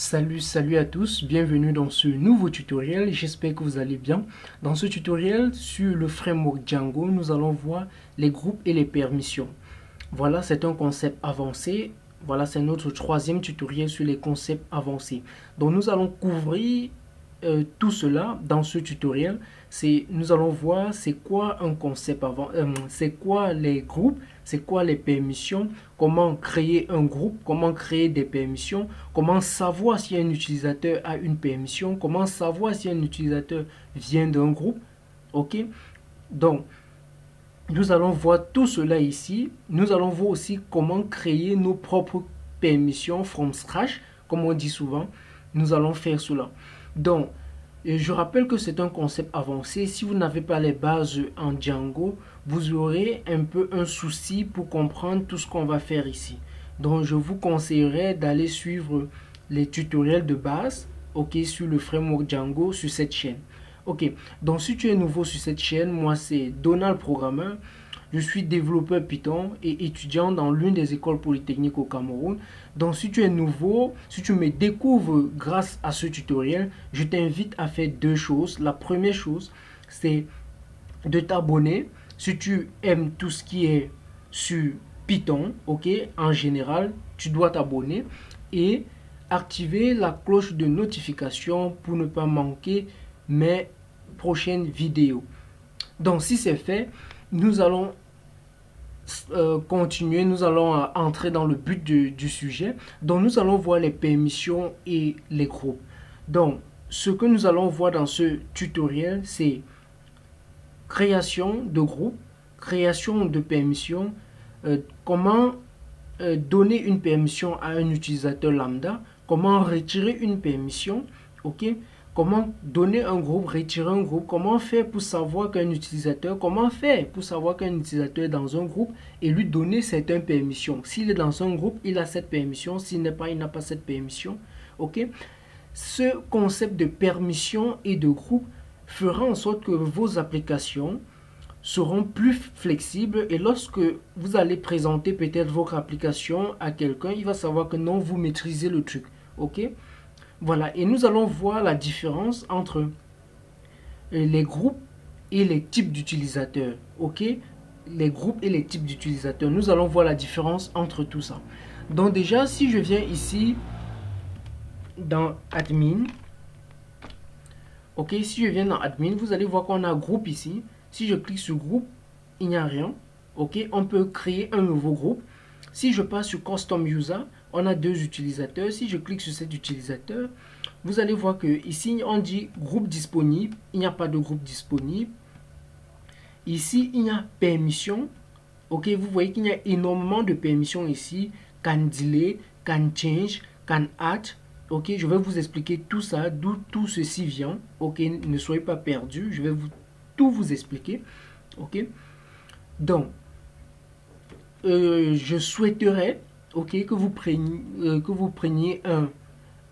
Salut à tous, bienvenue dans ce nouveau tutoriel, j'espère que vous allez bien. Dans ce tutoriel sur le framework Django, nous allons voir les groupes et les permissions. Voilà, c'est un concept avancé. Voilà, c'est notre troisième tutoriel sur les concepts avancés. Donc nous allons couvrir tout cela dans ce tutoriel. Nous allons voir c'est quoi un concept c'est quoi les groupes, c'est quoi les permissions, comment créer un groupe, comment créer des permissions, comment savoir si un utilisateur a une permission, comment savoir si un utilisateur vient d'un groupe. Ok, donc nous allons voir tout cela ici. Nous allons voir aussi comment créer nos propres permissions from scratch, comme on dit souvent. Nous allons faire cela. Donc, je rappelle que c'est un concept avancé. Si vous n'avez pas les bases en Django, vous aurez un peu un souci pour comprendre tout ce qu'on va faire ici. Donc, je vous conseillerais d'aller suivre les tutoriels de base, ok, sur le framework Django sur cette chaîne. Ok, donc si tu es nouveau sur cette chaîne, moi c'est Donald Programmeur. Je suis développeur Python et étudiant dans l'une des écoles polytechniques au Cameroun. Donc si tu es nouveau, si tu me découvres grâce à ce tutoriel, je t'invite à faire deux choses. La première chose, c'est de t'abonner si tu aimes tout ce qui est sur Python, ok, en général, tu dois t'abonner et activer la cloche de notification pour ne pas manquer mes prochaines vidéos. Donc si c'est fait, nous allons continuer, nous allons entrer dans le but du sujet. Donc nous allons voir les permissions et les groupes. Donc ce que nous allons voir dans ce tutoriel, c'est création de groupe, création de permission, comment donner une permission à un utilisateur lambda, comment retirer une permission, ok, comment donner un groupe, retirer un groupe, comment faire pour savoir qu'un utilisateur, comment faire pour savoir qu'un utilisateur est dans un groupe et lui donner certaines permissions. S'il est dans un groupe, il a cette permission, s'il n'est pas, il n'a pas cette permission, ok. Ce concept de permission et de groupe fera en sorte que vos applications seront plus flexibles et lorsque vous allez présenter peut-être votre application à quelqu'un, il va savoir que non, vous maîtrisez le truc, ok. Voilà, et nous allons voir la différence entre les groupes et les types d'utilisateurs, ok. Les groupes et les types d'utilisateurs, nous allons voir la différence entre tout ça. Donc déjà, si je viens ici dans admin, ok, si je viens dans admin, vous allez voir qu'on a groupe ici. Si je clique sur groupe, il n'y a rien, ok. On peut créer un nouveau groupe. Si je passe sur custom user, on a deux utilisateurs. Si je clique sur cet utilisateur, vous allez voir que ici on dit groupe disponible. Il n'y a pas de groupe disponible. Ici il y a permission. Ok, vous voyez qu'il y a énormément de permissions ici. Can delay, can change, can add. Ok, je vais vous expliquer tout ça, d'où tout ceci vient. Ok, ne soyez pas perdus. Je vais tout vous expliquer. Ok, donc je souhaiterais, ok, que vous preniez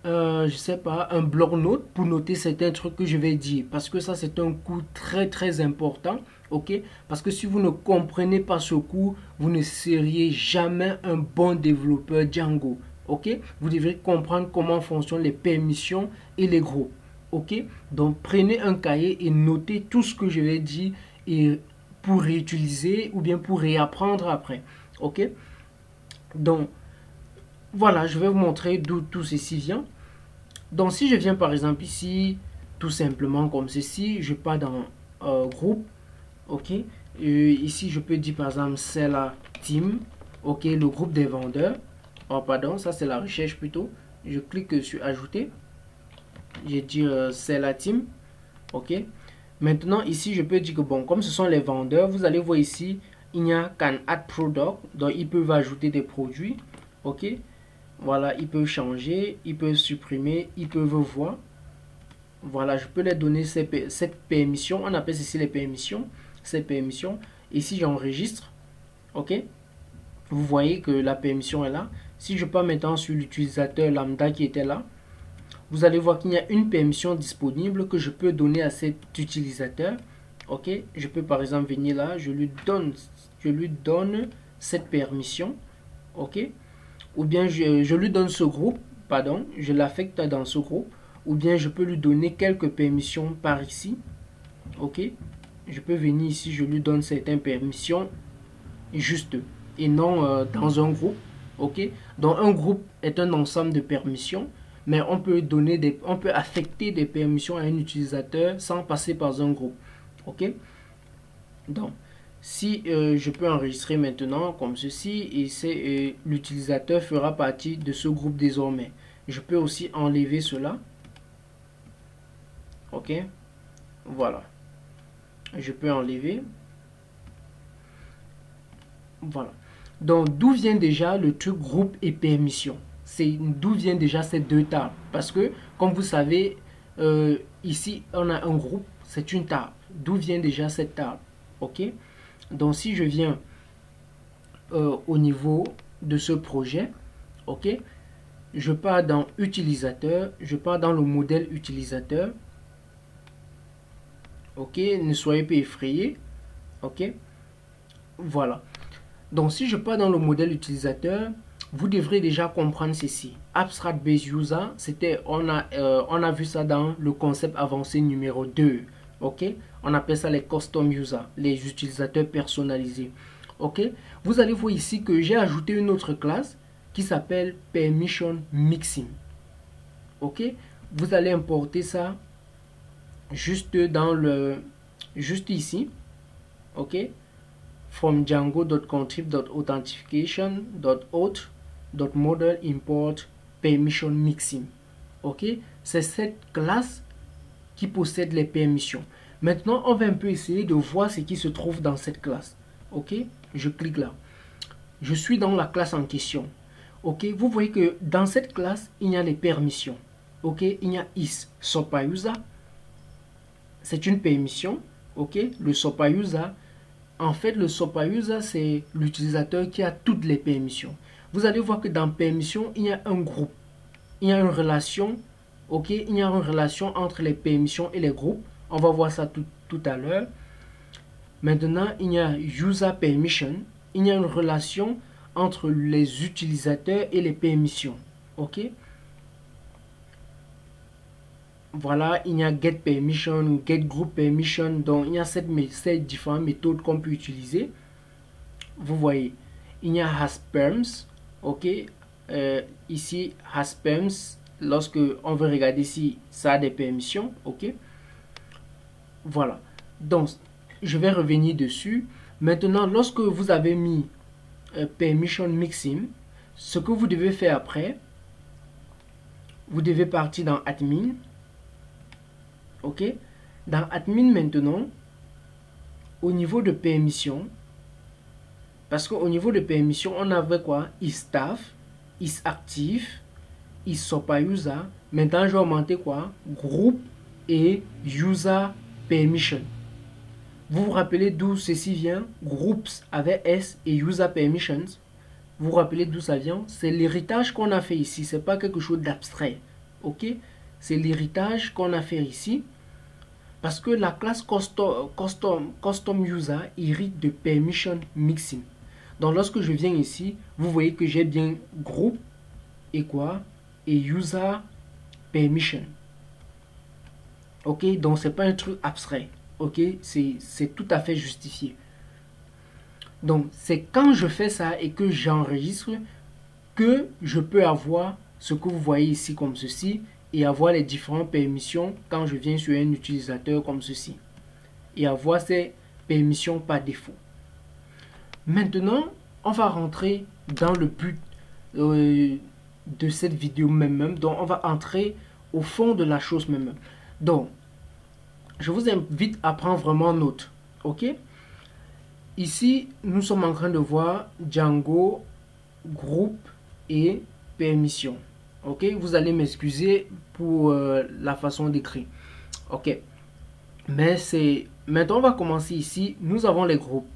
je sais pas, un bloc-notes pour noter certains trucs que je vais dire, parce que ça c'est un cours très important, ok, parce que si vous ne comprenez pas ce cours, vous ne seriez jamais un bon développeur Django, ok. Vous devrez comprendre comment fonctionnent les permissions et les groupes, ok. Donc prenez un cahier et notez tout ce que je vais dire et pour réutiliser ou bien pour réapprendre après, ok. Donc voilà, je vais vous montrer d'où tout ceci vient. Donc si je viens par exemple ici, tout simplement comme ceci, je pars dans groupe, ok. Ici je peux dire par exemple c'est la team, ok, le groupe des vendeurs. Oh pardon, ça c'est la recherche plutôt. Je clique sur ajouter, je dis c'est la team, ok. Maintenant ici je peux dire que bon, comme ce sont les vendeurs, vous allez voir ici il y a can add product, donc ils peuvent ajouter des produits, ok. Voilà, ils peuvent changer, ils peuvent supprimer, ils peuvent voir. Voilà, je peux leur donner cette permission. On appelle ceci les permissions. Ces permissions. Ici, j'enregistre. Ok. Vous voyez que la permission est là. Si je pars maintenant sur l'utilisateur lambda qui était là, vous allez voir qu'il y a une permission disponible que je peux donner à cet utilisateur. Ok. Je peux par exemple venir là, je lui donne cette permission. Ok. Ou bien je lui donne ce groupe pardon, je l'affecte dans ce groupe, ou bien je peux lui donner quelques permissions par ici. Ok, je peux venir ici, je lui donne certaines permissions juste et non dans un groupe. Ok, donc un groupe est un ensemble de permissions, mais on peut affecter des permissions à un utilisateur sans passer par un groupe. Ok, donc si je peux enregistrer maintenant comme ceci, et c'est l'utilisateur fera partie de ce groupe désormais. Je peux aussi enlever cela. Ok, voilà, je peux enlever. Voilà. Donc, d'où vient déjà le truc groupe et permission? C'est d'où vient déjà ces deux tables? Parce que, comme vous savez, ici, on a un groupe, c'est une table. D'où vient déjà cette table? Ok. Donc, si je viens au niveau de ce projet, ok, je pars dans utilisateur, je pars dans le modèle utilisateur. Ok, ne soyez pas effrayés. Ok, voilà. Donc, si je pars dans le modèle utilisateur, vous devrez déjà comprendre ceci. Abstract Base User, c'était, on a vu ça dans le concept avancé numéro 2. Ok, on appelle ça les custom users, les utilisateurs personnalisés. Ok, vous allez voir ici que j'ai ajouté une autre classe qui s'appelle Permission Mixing. Ok, vous allez importer ça juste ici. Ok, from django.contrib.authentification.auth.model import permission mixing. Ok, c'est cette classe qui possède les permissions. Maintenant, on va un peu essayer de voir ce qui se trouve dans cette classe. Ok, je clique là. Je suis dans la classe en question. Ok, vous voyez que dans cette classe, il y a les permissions. Ok, il y a is SOPA-user. C'est une permission. Ok, le SOPA-user. En fait, le SOPA-user, c'est l'utilisateur qui a toutes les permissions. Vous allez voir que dans permission, il y a un groupe. Il y a une relation. Ok, il y a une relation entre les permissions et les groupes. On va voir ça tout à l'heure. Maintenant, il y a user permission. Il y a une relation entre les utilisateurs et les permissions. Ok. Voilà, il y a get permission, get group permission. Donc, il y a ces différentes méthodes qu'on peut utiliser. Vous voyez, il y a has perms. Ok. Ici, has perms. Lorsque on veut regarder si ça a des permissions. Ok. Voilà. Donc, je vais revenir dessus. Maintenant, lorsque vous avez mis permission mixing, ce que vous devez faire après, vous devez partir dans admin. Ok, dans admin maintenant, au niveau de permission, parce qu'au niveau de permission, on avait quoi? Is staff, is active, is SOPA user. Maintenant, je vais augmenter quoi? Groupe et user permission. Vous vous rappelez d'où ceci vient? Groups avec S et user permissions. Vous vous rappelez d'où ça vient? C'est l'héritage qu'on a fait ici. C'est pas quelque chose d'abstrait. Ok? C'est l'héritage qu'on a fait ici. Parce que la classe custom user hérite de permission mixing. Donc lorsque je viens ici, vous voyez que j'ai bien groupe et quoi? Et user permission. Ok? Donc c'est pas un truc abstrait. Ok? C'est tout à fait justifié. Donc c'est quand je fais ça et que j'enregistre que je peux avoir ce que vous voyez ici comme ceci et avoir les différentes permissions quand je viens sur un utilisateur comme ceci et avoir ces permissions par défaut. Maintenant, on va rentrer dans le but de cette vidéo même. Donc, on va entrer au fond de la chose même. Donc, je vous invite à prendre vraiment note. Ok? Ici, nous sommes en train de voir Django, groupe et permission. Ok, vous allez m'excuser pour la façon d'écrire. Ok, mais c'est maintenant on va commencer ici. Nous avons les groupes.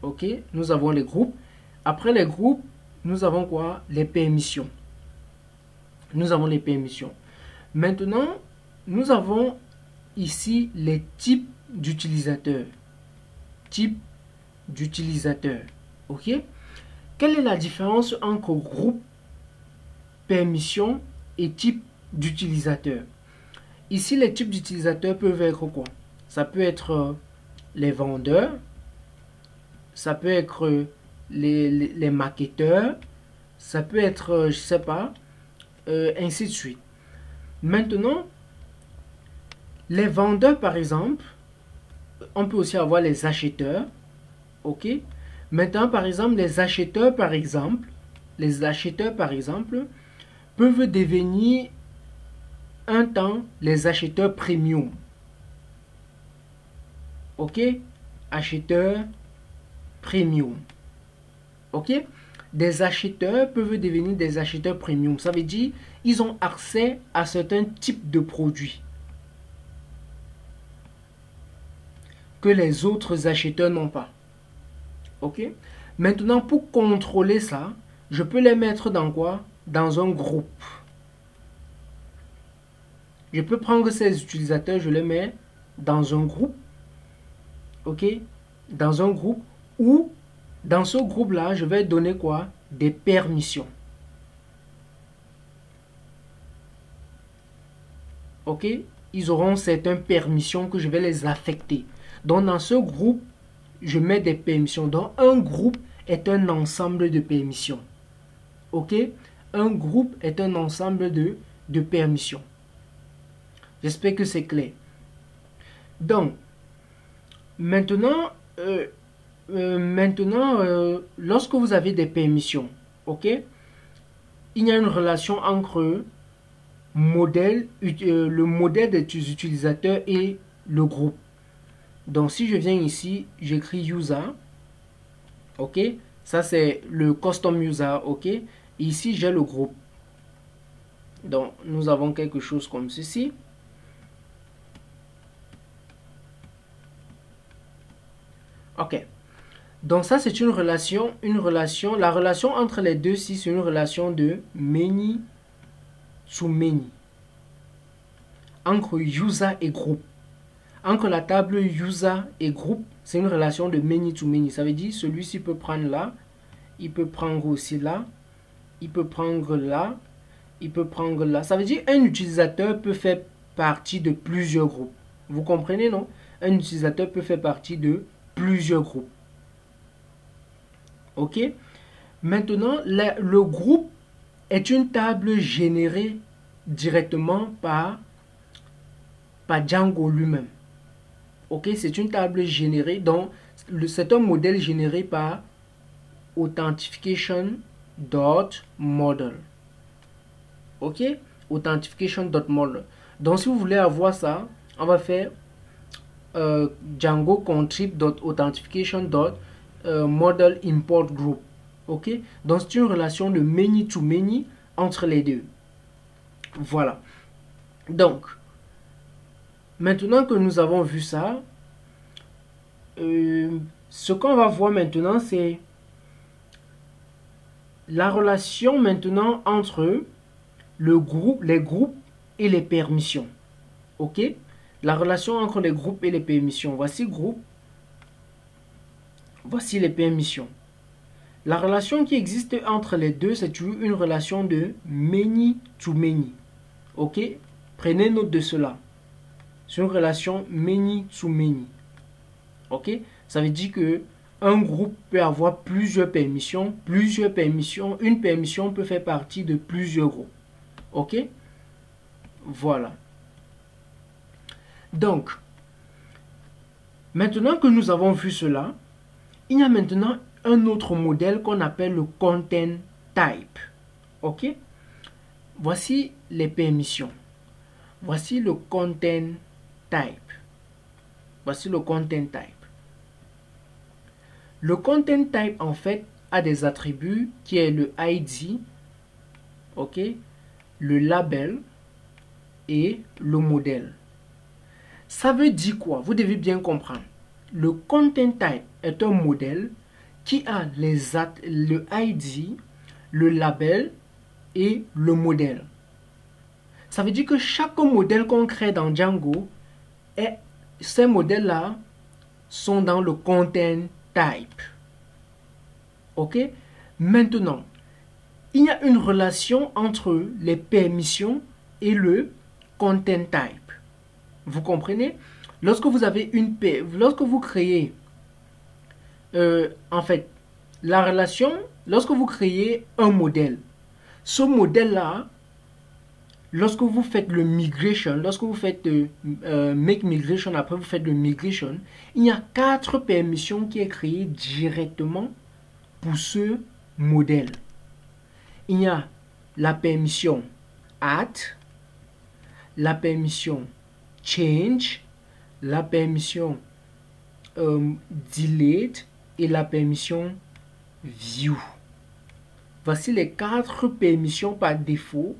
Ok, nous avons les groupes. Après les groupes, nous avons quoi? Les permissions. Nous avons les permissions. Maintenant, nous avons ici les types d'utilisateurs. Type d'utilisateur. Ok, quelle est la différence entre groupe, permission et type d'utilisateur. Ici, les types d'utilisateurs peuvent être quoi? Ça peut être les vendeurs, ça peut être les marketeurs, ça peut être, je sais pas, ainsi de suite. Maintenant, les vendeurs, par exemple, on peut aussi avoir les acheteurs. Ok. Maintenant, par exemple, les acheteurs, par exemple, peuvent devenir un temps les acheteurs premium. Ok. Acheteurs premium. Ok. Des acheteurs peuvent devenir des acheteurs premium. Ça veut dire ils ont accès à certains types de produits que les autres acheteurs n'ont pas. Ok. Maintenant, pour contrôler ça, je peux les mettre dans quoi? Dans un groupe. Je peux prendre ces utilisateurs, je les mets dans un groupe. Ok. Dans un groupe où, dans ce groupe-là, je vais donner quoi? Des permissions. Ok. Ils auront certaines permissions que je vais les affecter. Donc, dans ce groupe, je mets des permissions. Donc, un groupe est un ensemble de permissions. Ok? Un groupe est un ensemble de permissions. J'espère que c'est clair. Donc, maintenant, lorsque vous avez des permissions, ok? Il y a une relation entre le modèle des utilisateurs et le groupe. Donc, si je viens ici, j'écris user. Ok, ça c'est le custom user. Ok, et ici j'ai le groupe. Donc nous avons quelque chose comme ceci. Ok, donc ça c'est une relation. La relation entre les deux ici, c'est une relation de many to many, entre user et groupe. Entre la table user et groupe, c'est une relation de many to many. Ça veut dire celui-ci peut prendre là, il peut prendre aussi là, il peut prendre là, il peut prendre là. Ça veut dire un utilisateur peut faire partie de plusieurs groupes. Vous comprenez, non? Un utilisateur peut faire partie de plusieurs groupes. Ok? Maintenant, le groupe est une table générée directement par Django lui-même. Ok? C'est une table générée, donc c'est un modèle généré par authentication.model. Ok, authentication.model. Donc si vous voulez avoir ça, on va faire Django contrib.authentication.model import group. Ok, donc c'est une relation de many to many entre les deux. Voilà. Donc maintenant que nous avons vu ça, ce qu'on va voir maintenant, c'est la relation maintenant entre les groupes et les permissions. Ok? La relation entre les groupes et les permissions. Voici groupe. Voici les permissions. La relation qui existe entre les deux, c'est toujours une relation de many to many. Ok? Prenez note de cela. C'est une relation many to many. Ok? Ça veut dire que un groupe peut avoir plusieurs permissions. Une permission peut faire partie de plusieurs groupes. Ok? Voilà. Donc, maintenant que nous avons vu cela, il y a maintenant un autre modèle qu'on appelle le content type. Ok? Voici les permissions. Voici le content type. Voici le content type. Le content type, en fait, a des attributs qui est le ID, ok, le label et le modèle. Ça veut dire quoi? Vous devez bien comprendre. Le content type est un modèle qui a le ID, le label et le modèle. Ça veut dire que chaque modèle qu'on crée dans Django, ces modèles-là sont dans le content type. Ok? Maintenant, il y a une relation entre les permissions et le content type. Vous comprenez? Lorsque vous avez lorsque vous créez, en fait, la relation, lorsque vous créez un modèle, ce modèle-là, lorsque vous faites le migration, lorsque vous faites make migration, après vous faites le migration, il y a 4 permissions qui est créées directement pour ce modèle. Il y a la permission add, la permission change, la permission delete et la permission view. Voici les 4 permissions par défaut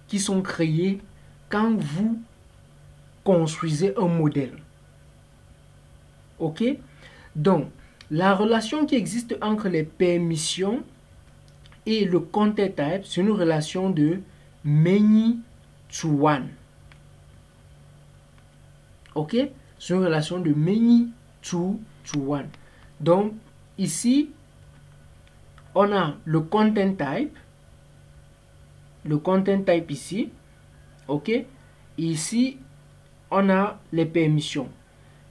qui sont créées quand vous construisez un modèle. Ok? Donc, la relation qui existe entre les permissions et le content type, c'est une relation de many to one. Ok? C'est une relation de many to one. Donc, ici, on a le content type. Le content type ici. Ok? Et ici, on a les permissions.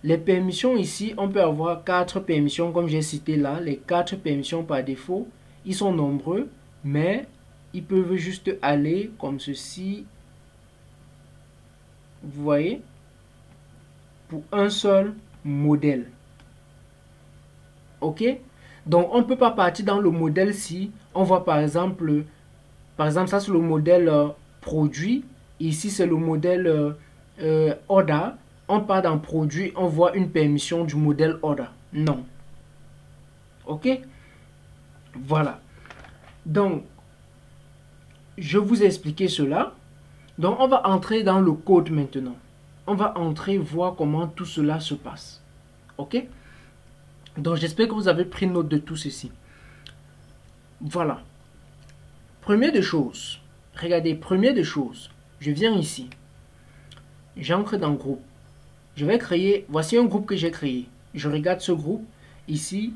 Les permissions ici, on peut avoir 4 permissions comme j'ai cité là. Les 4 permissions par défaut. Ils sont nombreux, mais ils peuvent juste aller comme ceci. Vous voyez? Pour un seul modèle. Ok? Donc, on ne peut pas partir dans le modèle si on voit par exemple, ça c'est le modèle produit. Ici, c'est le modèle order. On part dans produit, on voit une permission du modèle order. Non. Ok? Voilà. Donc, je vous ai expliqué cela. Donc, on va entrer dans le code maintenant. On va entrer, voir comment tout cela se passe. Ok? Donc, j'espère que vous avez pris note de tout ceci. Voilà. Première des choses. Regardez, première des choses. Je viens ici. J'entre dans le groupe. Je vais créer, voici un groupe que j'ai créé. Je regarde ce groupe. Ici,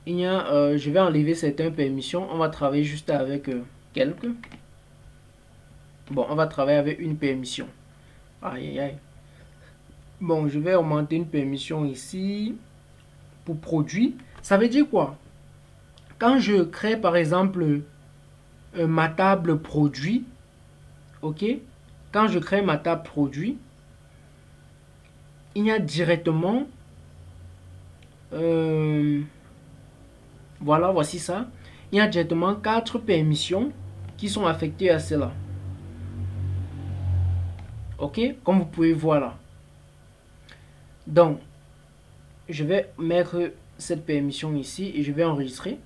il y a, je vais enlever certaines permissions. On va travailler juste avec quelques. Bon, on va travailler avec une permission. Aïe, aïe, aïe. Bon, je vais augmenter une permission ici. Pour produit. Ça veut dire quoi? Quand je crée, par exemple, ma table produit. Ok? Quand je crée ma table produit, il y a directement... voilà, voici ça. Il y a directement 4 permissions qui sont affectées à cela. Ok? Comme vous pouvez voir là. Donc, je vais mettre cette permission ici et je vais enregistrer.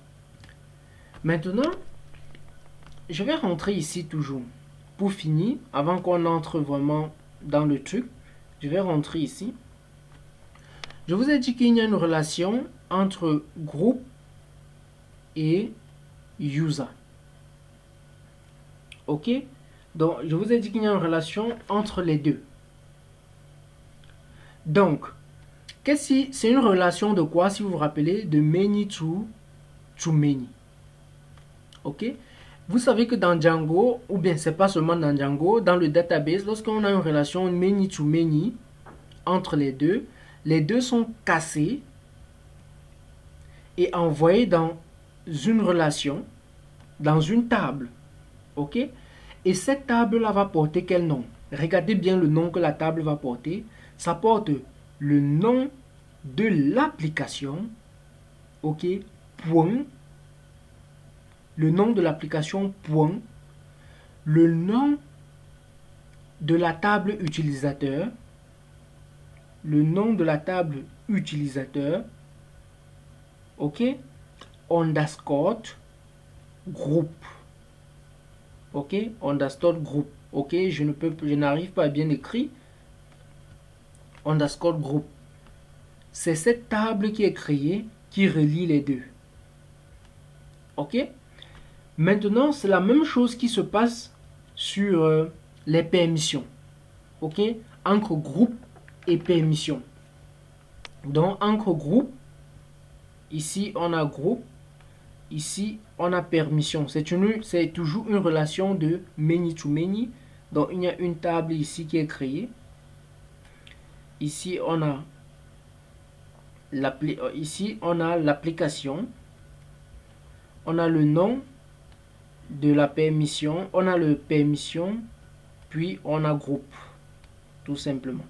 Maintenant, je vais rentrer ici toujours. Pour finir, avant qu'on entre vraiment dans le truc, je vais rentrer ici. Je vous ai dit qu'il y a une relation entre groupe et user. Ok? Donc, je vous ai dit qu'il y a une relation entre les deux. Donc, c'est une relation de quoi, si vous vous rappelez? De many to many. Ok? Vous savez que dans Django, ou bien c'est pas seulement dans Django, dans le database, lorsqu'on a une relation many to many entre les deux sont cassés et envoyés dans une relation, dans une table. Ok? Et cette table-là va porter quel nom? Regardez bien le nom que la table va porter. Ça porte le nom de l'application. Ok? Point. Le nom de l'application, point. Le nom de la table utilisateur. Le nom de la table utilisateur. Ok? Underscore groupe. Ok? Underscore groupe. Ok? Je n'arrive pas à bien écrire. Underscore groupe. C'est cette table qui est créée qui relie les deux. Ok? Maintenant, c'est la même chose qui se passe sur les permissions. Ok? Entre groupe et permission. Donc, entre groupe, ici, on a groupe. Ici, on a permission. C'est toujours une relation de many to many. Donc, il y a une table ici qui est créée. Ici, on a l'application. On a le nom de la permission. On a le permission. Puis, on a groupe. Tout simplement.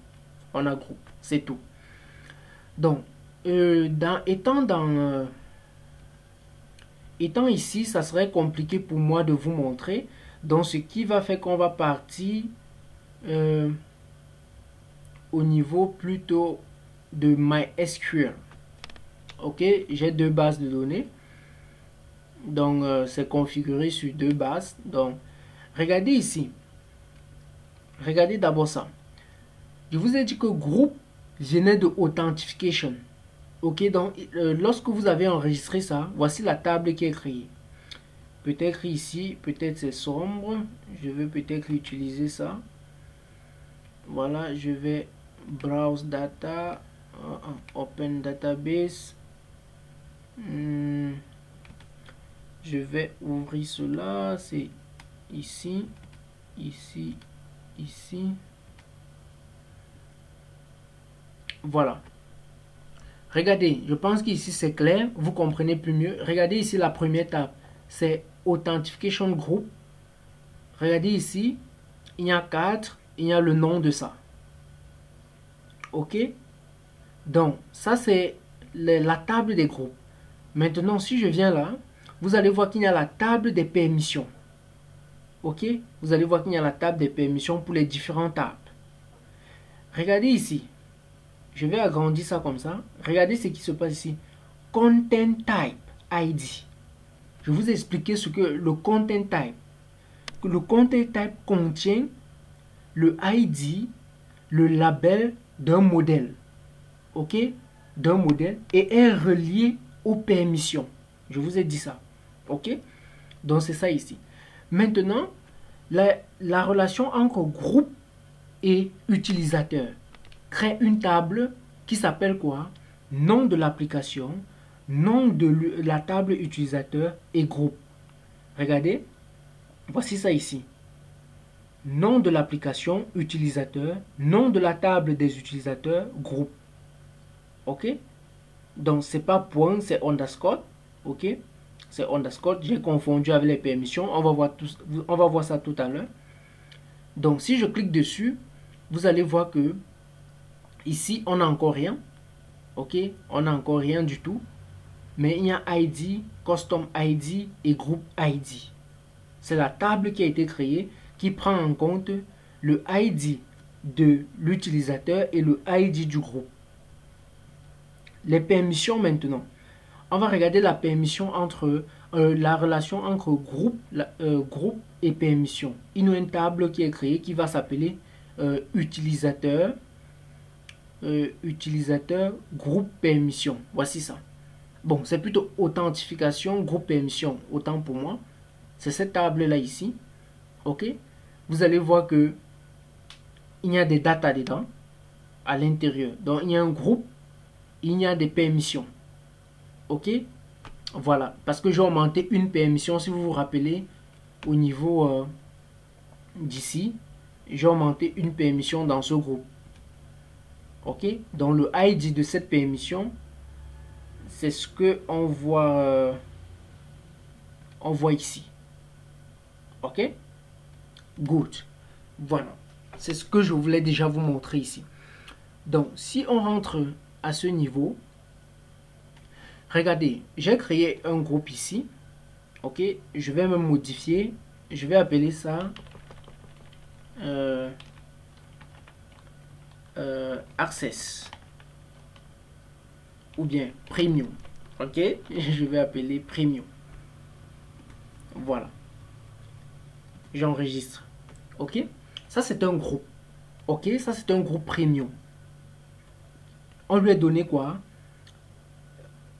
On a groupe. C'est tout. Donc, étant ici, ça serait compliqué pour moi de vous montrer. Donc, ce qui va faire qu'on va partir au niveau plutôt de MySQL. Ok, j'ai deux bases de données. Donc, c'est configuré sur deux bases. Donc, regardez ici. Regardez d'abord ça. Je vous ai dit que groupe venait de Authentication. Ok, donc lorsque vous avez enregistré ça, voici la table qui est créée. Peut-être ici, peut-être c'est sombre. Je vais peut-être utiliser ça. Voilà, je vais browse data, open database. Je vais ouvrir cela. C'est ici, ici, ici. Voilà. Regardez, je pense qu'ici c'est clair, vous comprenez plus mieux. Regardez ici la première table, c'est Authentication Group. Regardez ici, il y a 4, il y a le nom de ça. Ok? Donc, ça c'est la table des groupes. Maintenant, si je viens là, vous allez voir qu'il y a la table des permissions. Ok? Vous allez voir qu'il y a la table des permissions pour les différentes tables. Regardez ici. Je vais agrandir ça comme ça. Regardez ce qui se passe ici. Content Type ID. Je vous ai expliqué ce que le Content Type. Le Content Type contient le ID, le label d'un modèle. Ok? D'un modèle et est relié aux permissions. Je vous ai dit ça. Ok? Donc c'est ça ici. Maintenant, la relation entre groupe et utilisateur crée une table qui s'appelle quoi? Nom de l'application, nom de la table utilisateur et groupe. Regardez, voici ça ici. Nom de l'application utilisateur, nom de la table des utilisateurs, groupe. Ok? Donc c'est pas point, c'est underscore. Ok? C'est underscore. J'ai confondu avec les permissions. On va voir ça tout à l'heure. Donc si je clique dessus, vous allez voir que ici, on n'a encore rien. Ok, on n'a encore rien du tout. Mais il y a ID, Custom ID et Group ID. C'est la table qui a été créée qui prend en compte le ID de l'utilisateur et le ID du groupe. Les permissions maintenant. On va regarder la permission entre la relation entre groupe et permission. Il y a une table qui est créée qui va s'appeler utilisateur. Utilisateur groupe permission. Voici ça. Bon, c'est plutôt authentification groupe permission. Autant pour moi. C'est cette table là ici. Ok. Vous allez voir que il y a des datas dedans à l'intérieur. Donc il y a un groupe. Il y a des permissions. Ok. Voilà. Parce que j'ai augmenté une permission. Si vous vous rappelez au niveau d'ici, j'ai augmenté une permission dans ce groupe. Ok, donc le ID de cette permission, c'est ce que on voit ici. Ok, good. Voilà, c'est ce que je voulais déjà vous montrer ici. Donc, si on rentre à ce niveau, regardez, j'ai créé un groupe ici. Ok, je vais me modifier. Je vais appeler ça Access ou bien Premium. Ok, je vais appeler Premium. Voilà, j'enregistre. Ok, ça c'est un groupe. Ok, ça c'est un groupe Premium. On lui a donné quoi?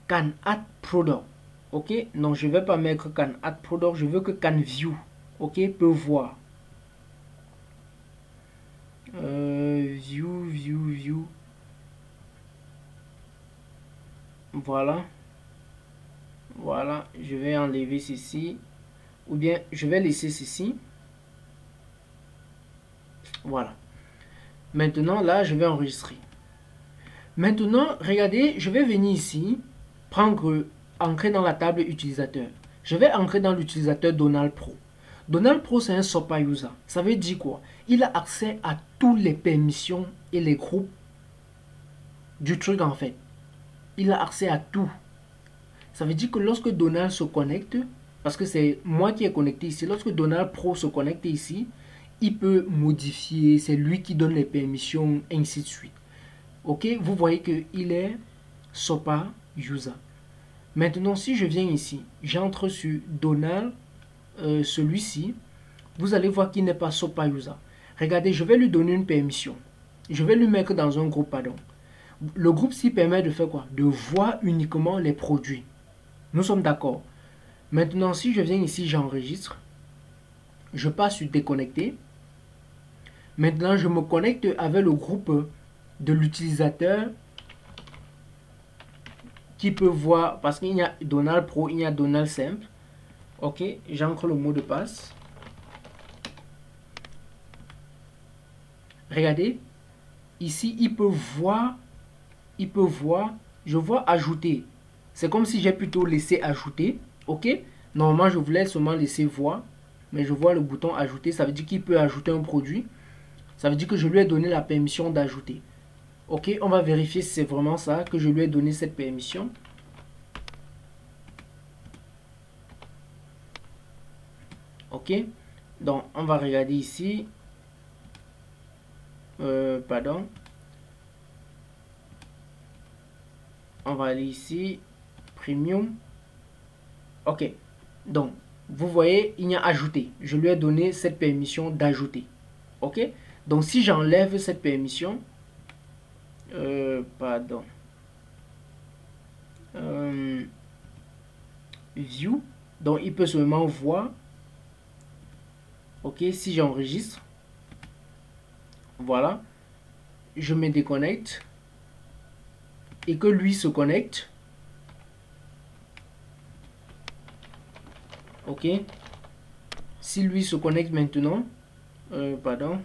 Can add product. Ok, non, je vais pas mettre can add product, je veux que can view. Ok, peut voir. View. Voilà. Voilà, je vais enlever ceci. Ou bien, je vais laisser ceci. Voilà. Maintenant, là, je vais enregistrer. Maintenant, regardez, je vais venir ici, entrer dans la table utilisateur. Je vais entrer dans l'utilisateur Donald Pro. Donald Pro, c'est un SOPA user. Ça veut dire quoi? Il a accès à toutes les permissions et les groupes du truc en fait. Il a accès à tout. Ça veut dire que lorsque Donald se connecte, parce que c'est moi qui est connecté ici, lorsque Donald Pro se connecte ici, il peut modifier, c'est lui qui donne les permissions, ainsi de suite. Ok, vous voyez qu'il est SOPA user. Maintenant, si je viens ici, j'entre sur Donald, celui-ci, vous allez voir qu'il n'est pas SOPA user. Regardez, je vais lui donner une permission. Je vais lui mettre dans un groupe, pardon. Le groupe s'y permet de faire quoi? De voir uniquement les produits. Nous sommes d'accord. Maintenant, si je viens ici, j'enregistre. Je passe sur déconnecter. Maintenant, je me connecte avec le groupe de l'utilisateur qui peut voir, parce qu'il y a Donald Pro, il y a Donald simple. Ok, j'entre le mot de passe. Regardez, ici, il peut voir, je vois ajouter. C'est comme si j'ai plutôt laissé ajouter. Ok, normalement, je voulais seulement laisser voir, mais je vois le bouton ajouter, ça veut dire qu'il peut ajouter un produit. Ça veut dire que je lui ai donné la permission d'ajouter. Ok, on va vérifier si c'est vraiment ça, que je lui ai donné cette permission. Ok, donc on va regarder ici. Pardon. On va aller ici. Premium. Ok, donc vous voyez, il y a ajouté. Je lui ai donné cette permission d'ajouter. Ok, donc si j'enlève cette permission, pardon, view, donc il peut seulement voir. Ok, si j'enregistre, voilà, je me déconnecte et que lui se connecte. Ok, si lui se connecte maintenant, pardon,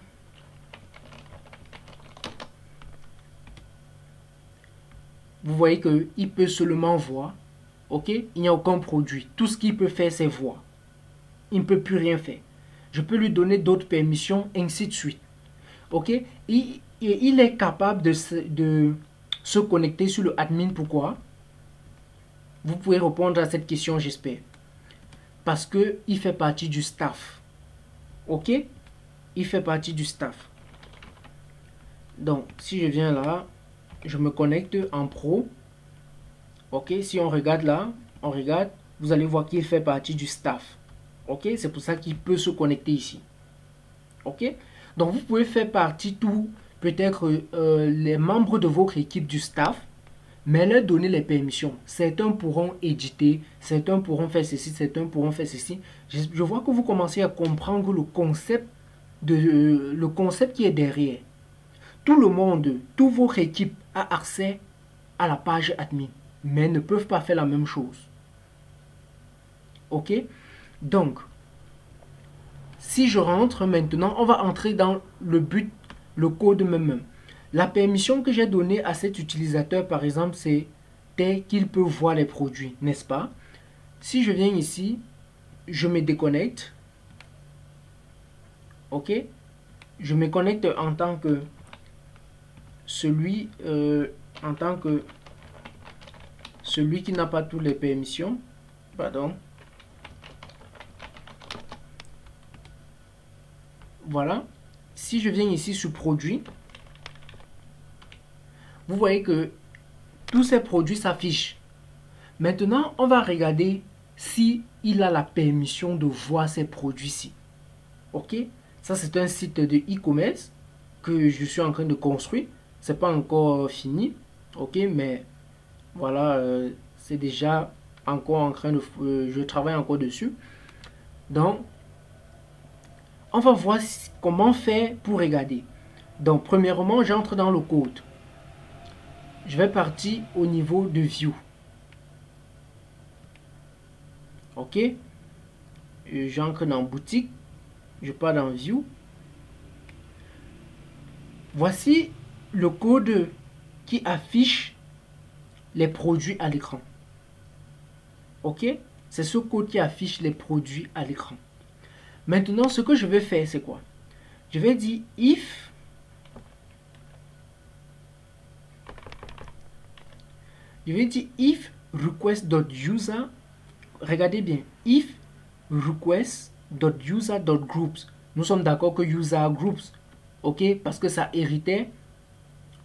vous voyez que il peut seulement voir. Ok, il n'y a aucun produit. Tout ce qu'il peut faire, c'est voir. Il ne peut plus rien faire. Je peux lui donner d'autres permissions, ainsi de suite. Ok, il est capable de se connecter sur le admin. Pourquoi? Vous pouvez répondre à cette question, j'espère. Parce que il fait partie du staff. Ok, il fait partie du staff. Donc, si je viens là, je me connecte en pro. Ok, si on regarde là, on regarde, vous allez voir qu'il fait partie du staff. Ok, c'est pour ça qu'il peut se connecter ici. Ok, donc vous pouvez faire partie tout, peut-être les membres de votre équipe du staff, mais leur donner les permissions. Certains pourront éditer, certains pourront faire ceci, certains pourront faire ceci. Je vois que vous commencez à comprendre le concept qui est derrière. Tout le monde, toute votre équipe a accès à la page admin, mais ne peuvent pas faire la même chose. Ok, donc si je rentre maintenant, on va entrer dans le but, le code même. La permission que j'ai donnée à cet utilisateur, par exemple, c'est qu'il peut voir les produits, n'est-ce pas? Si je viens ici, je me déconnecte. Ok, je me connecte en tant que celui qui n'a pas toutes les permissions. Pardon. Voilà. Si je viens ici sur produit, vous voyez que tous ces produits s'affichent. Maintenant, on va regarder si il a la permission de voir ces produits-ci. Ok, ça c'est un site de e-commerce que je suis en train de construire. C'est pas encore fini. Ok, mais voilà, c'est déjà encore en train de... je travaille encore dessus. Donc, on va voir comment faire pour regarder. Donc, premièrement, j'entre dans le code. Je vais partir au niveau de View. Ok. J'entre dans boutique. Je pars dans view. Voici le code qui affiche les produits à l'écran. Ok. C'est ce code qui affiche les produits à l'écran. Maintenant, ce que je vais faire, c'est quoi? Je vais dire if request.user. Regardez bien. If request.user.groups. Nous sommes d'accord que user groups. Ok, parce que ça héritait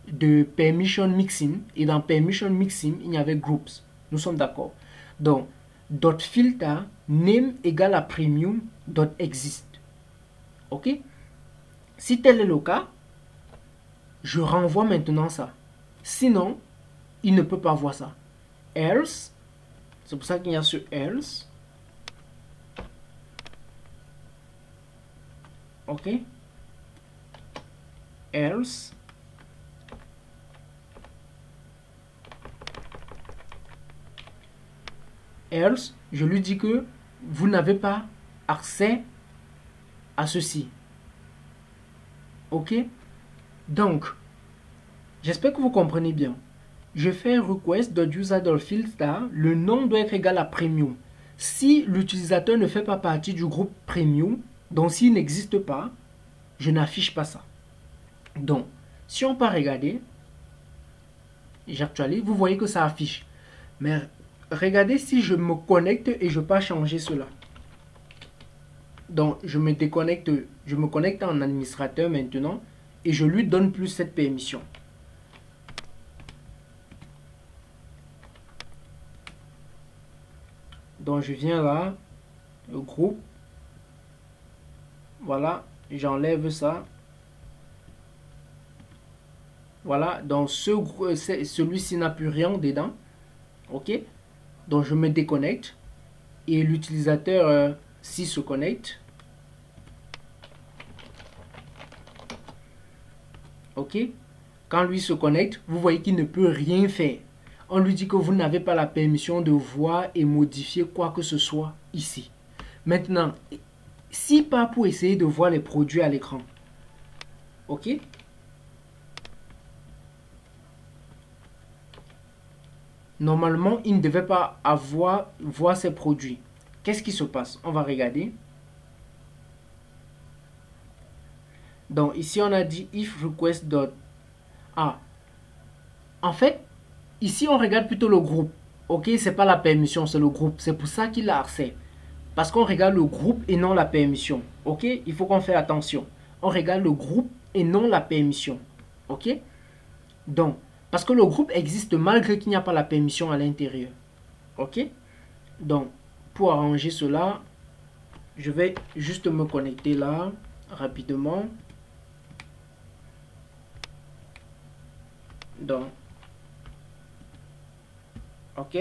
de permission mixing. Et dans permission mixing, il y avait groups. Nous sommes d'accord. Donc, .filter name égale à premium .exist. Ok. Si tel est le cas, je renvoie maintenant ça. Sinon, il ne peut pas voir ça. Else, c'est pour ça qu'il y a ce else. Ok. Else. Else, je lui dis que vous n'avez pas accès à ceci. Ok. Donc, j'espère que vous comprenez bien. Je fais request.user.filter. Le nom doit être égal à premium. Si l'utilisateur ne fait pas partie du groupe premium, donc s'il n'existe pas, je n'affiche pas ça. Donc, si on peut regarder, j'actualise, vous voyez que ça affiche. Mais regardez si je me connecte et je peux changer cela. Donc, je me connecte en administrateur maintenant et je lui donne plus cette permission. Donc, je viens là, le groupe. Voilà, j'enlève ça. Voilà, donc celui-ci n'a plus rien dedans. Ok, donc je me déconnecte et l'utilisateur s'y se connecte. Ok, quand lui se connecte, vous voyez qu'il ne peut rien faire. On lui dit que vous n'avez pas la permission de voir et modifier quoi que ce soit ici. Maintenant, si pas pour essayer de voir les produits à l'écran. Ok. Normalement, il ne devait pas voir ces produits. Qu'est-ce qui se passe? On va regarder. Donc, ici, on a dit if request. Ah. En fait, ici, on regarde plutôt le groupe. Ok, c'est pas la permission, c'est le groupe. C'est pour ça qu'il a accès. Parce qu'on regarde le groupe et non la permission. Ok, il faut qu'on fasse attention. On regarde le groupe et non la permission. Ok. Donc, parce que le groupe existe malgré qu'il n'y a pas la permission à l'intérieur. Ok. Donc, pour arranger cela, je vais juste me connecter là, rapidement. Donc, ok.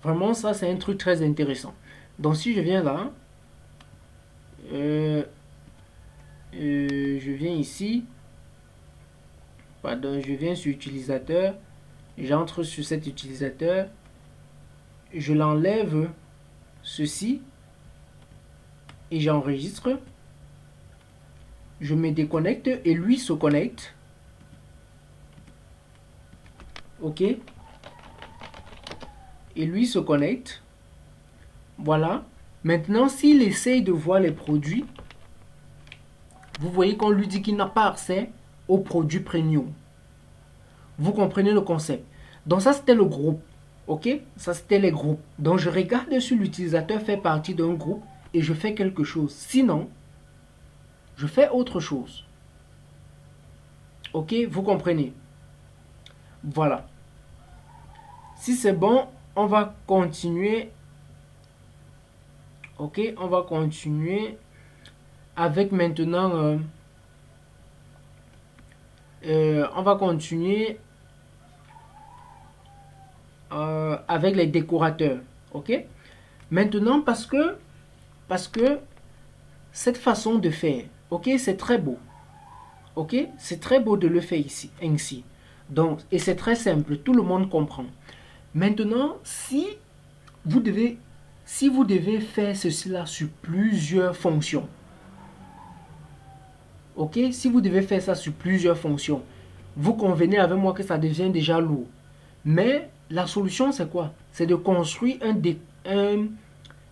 Vraiment, ça, c'est un truc très intéressant. Donc, si je viens là, je viens ici. Pardon, je viens sur utilisateur. J'entre sur cet utilisateur. Je l'enlève ceci. Et j'enregistre. Je me déconnecte et lui se connecte. Ok. Et lui se connecte. Voilà. Maintenant, s'il essaye de voir les produits, vous voyez qu'on lui dit qu'il n'a pas accès aux produits premium. Vous comprenez le concept. Donc ça, c'était le groupe. Ok. Ça, c'était les groupes. Donc je regarde si l'utilisateur fait partie d'un groupe et je fais quelque chose. Sinon, je fais autre chose. Ok. Vous comprenez. Voilà. Si c'est bon, on va continuer. Ok, on va continuer avec maintenant. On va continuer avec les décorateurs. Ok. Maintenant, parce que cette façon de faire, ok, c'est très beau. Ok, c'est très beau de le faire ici, ainsi. Donc, et c'est très simple, tout le monde comprend. Maintenant, si vous devez si vous devez faire ceci-là sur plusieurs fonctions, ok, si vous devez faire ça sur plusieurs fonctions, vous convenez avec moi que ça devient déjà lourd. Mais la solution, c'est quoi? C'est de construire un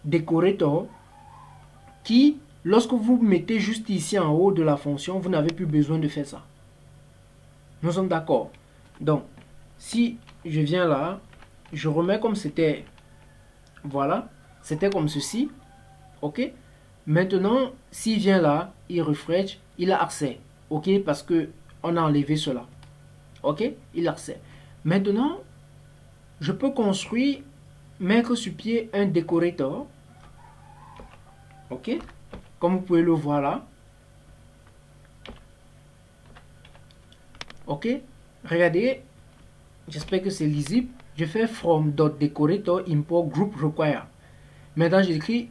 décorateur qui, lorsque vous mettez juste ici en haut de la fonction, vous n'avez plus besoin de faire ça. Nous sommes d'accord. Donc, si je viens là, je remets comme c'était. Voilà, c'était comme ceci. Ok. Maintenant, s'il vient là, il refresh, il a accès. Ok, parce que on a enlevé cela. Ok, il a accès. Maintenant, je peux construire, mettre sur pied un décorateur. Ok, comme vous pouvez le voir là. Ok, regardez, j'espère que c'est lisible. Je fais from .decorator import group require. Maintenant, j'écris,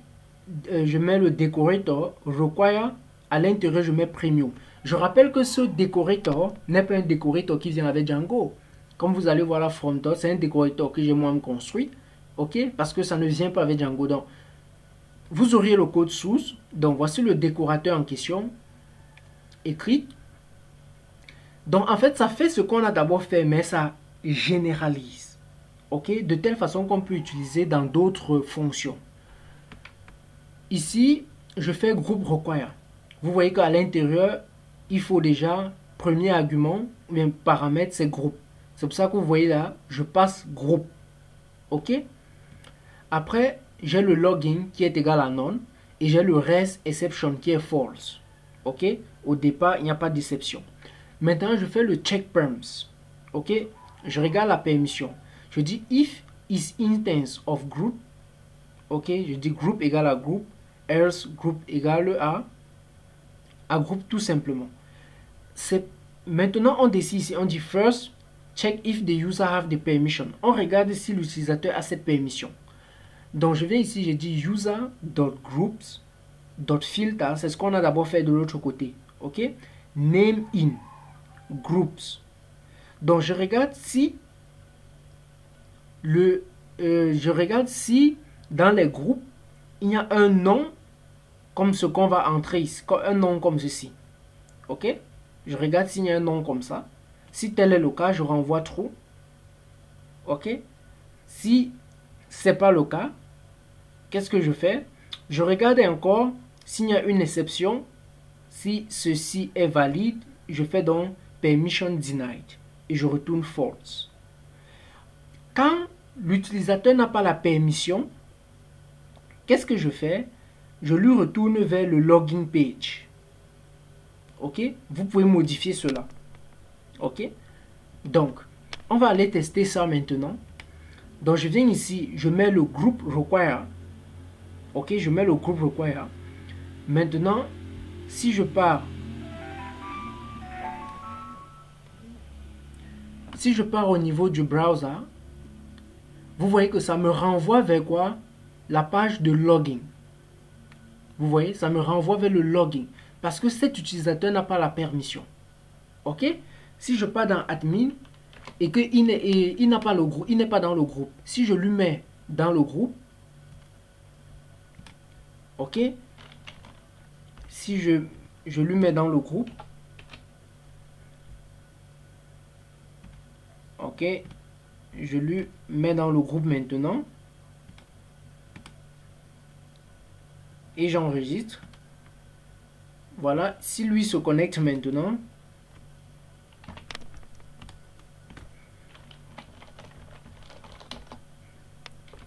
je mets le decorator require. À l'intérieur, je mets premium. Je rappelle que ce decorator n'est pas un decorator qui vient avec Django. Comme vous allez voir là, from dot, c'est un decorator que j'ai moi-même construit. Ok, parce que ça ne vient pas avec Django. Donc, vous auriez le code source. Donc, voici le décorateur en question. Écrit. Donc, en fait, ça fait ce qu'on a d'abord fait, mais ça généralise. Ok, de telle façon qu'on peut utiliser dans d'autres fonctions. Ici, je fais groupe require. Vous voyez qu'à l'intérieur, il faut déjà, premier argument, bien paramètre, c'est groupe. C'est pour ça que vous voyez là, je passe groupe. Ok. Après, j'ai le login qui est égal à none. Et j'ai le rest exception qui est false. Ok. Au départ, il n'y a pas d'exception. Maintenant, je fais le check perms. Ok. Je regarde la permission. Je dis if is instance of group. Ok. Je dis group égale à group. Else group égale à groupe tout simplement. Maintenant, on décide ici. On dit first check if the user have the permission. On regarde si l'utilisateur a cette permission. Donc, je viens ici, je dis user.groups.filter. C'est ce qu'on a d'abord fait de l'autre côté. Ok. Name in groups. Donc, je regarde si dans les groupes, il y a un nom comme ce qu'on va entrer ici. Un nom comme ceci. Ok. Je regarde s'il y a un nom comme ça. Si tel est le cas, je renvoie true. Ok. Si ce n'est pas le cas, qu'est-ce que je fais? Je regarde encore s'il y a une exception. Si ceci est valide, je fais donc permission denied et je retourne false. Quand l'utilisateur n'a pas la permission, qu'est-ce que je fais? Je lui retourne vers le login page. Ok? Vous pouvez modifier cela. Ok? Donc, on va aller tester ça maintenant. Donc, je viens ici, je mets le group require. Ok? Je mets le group require. Maintenant, si je pars au niveau du browser, vous voyez que ça me renvoie vers quoi? La page de login. Vous voyez, ça me renvoie vers le login. Parce que cet utilisateur n'a pas la permission. Ok? Si je pars dans admin et qu'il n'a pas le groupe, il n'est pas dans le groupe. Si je lui mets dans le groupe, ok? Si je lui mets dans le groupe, ok? Je lui mets dans le groupe maintenant. Et j'enregistre. Voilà, si lui se connecte maintenant,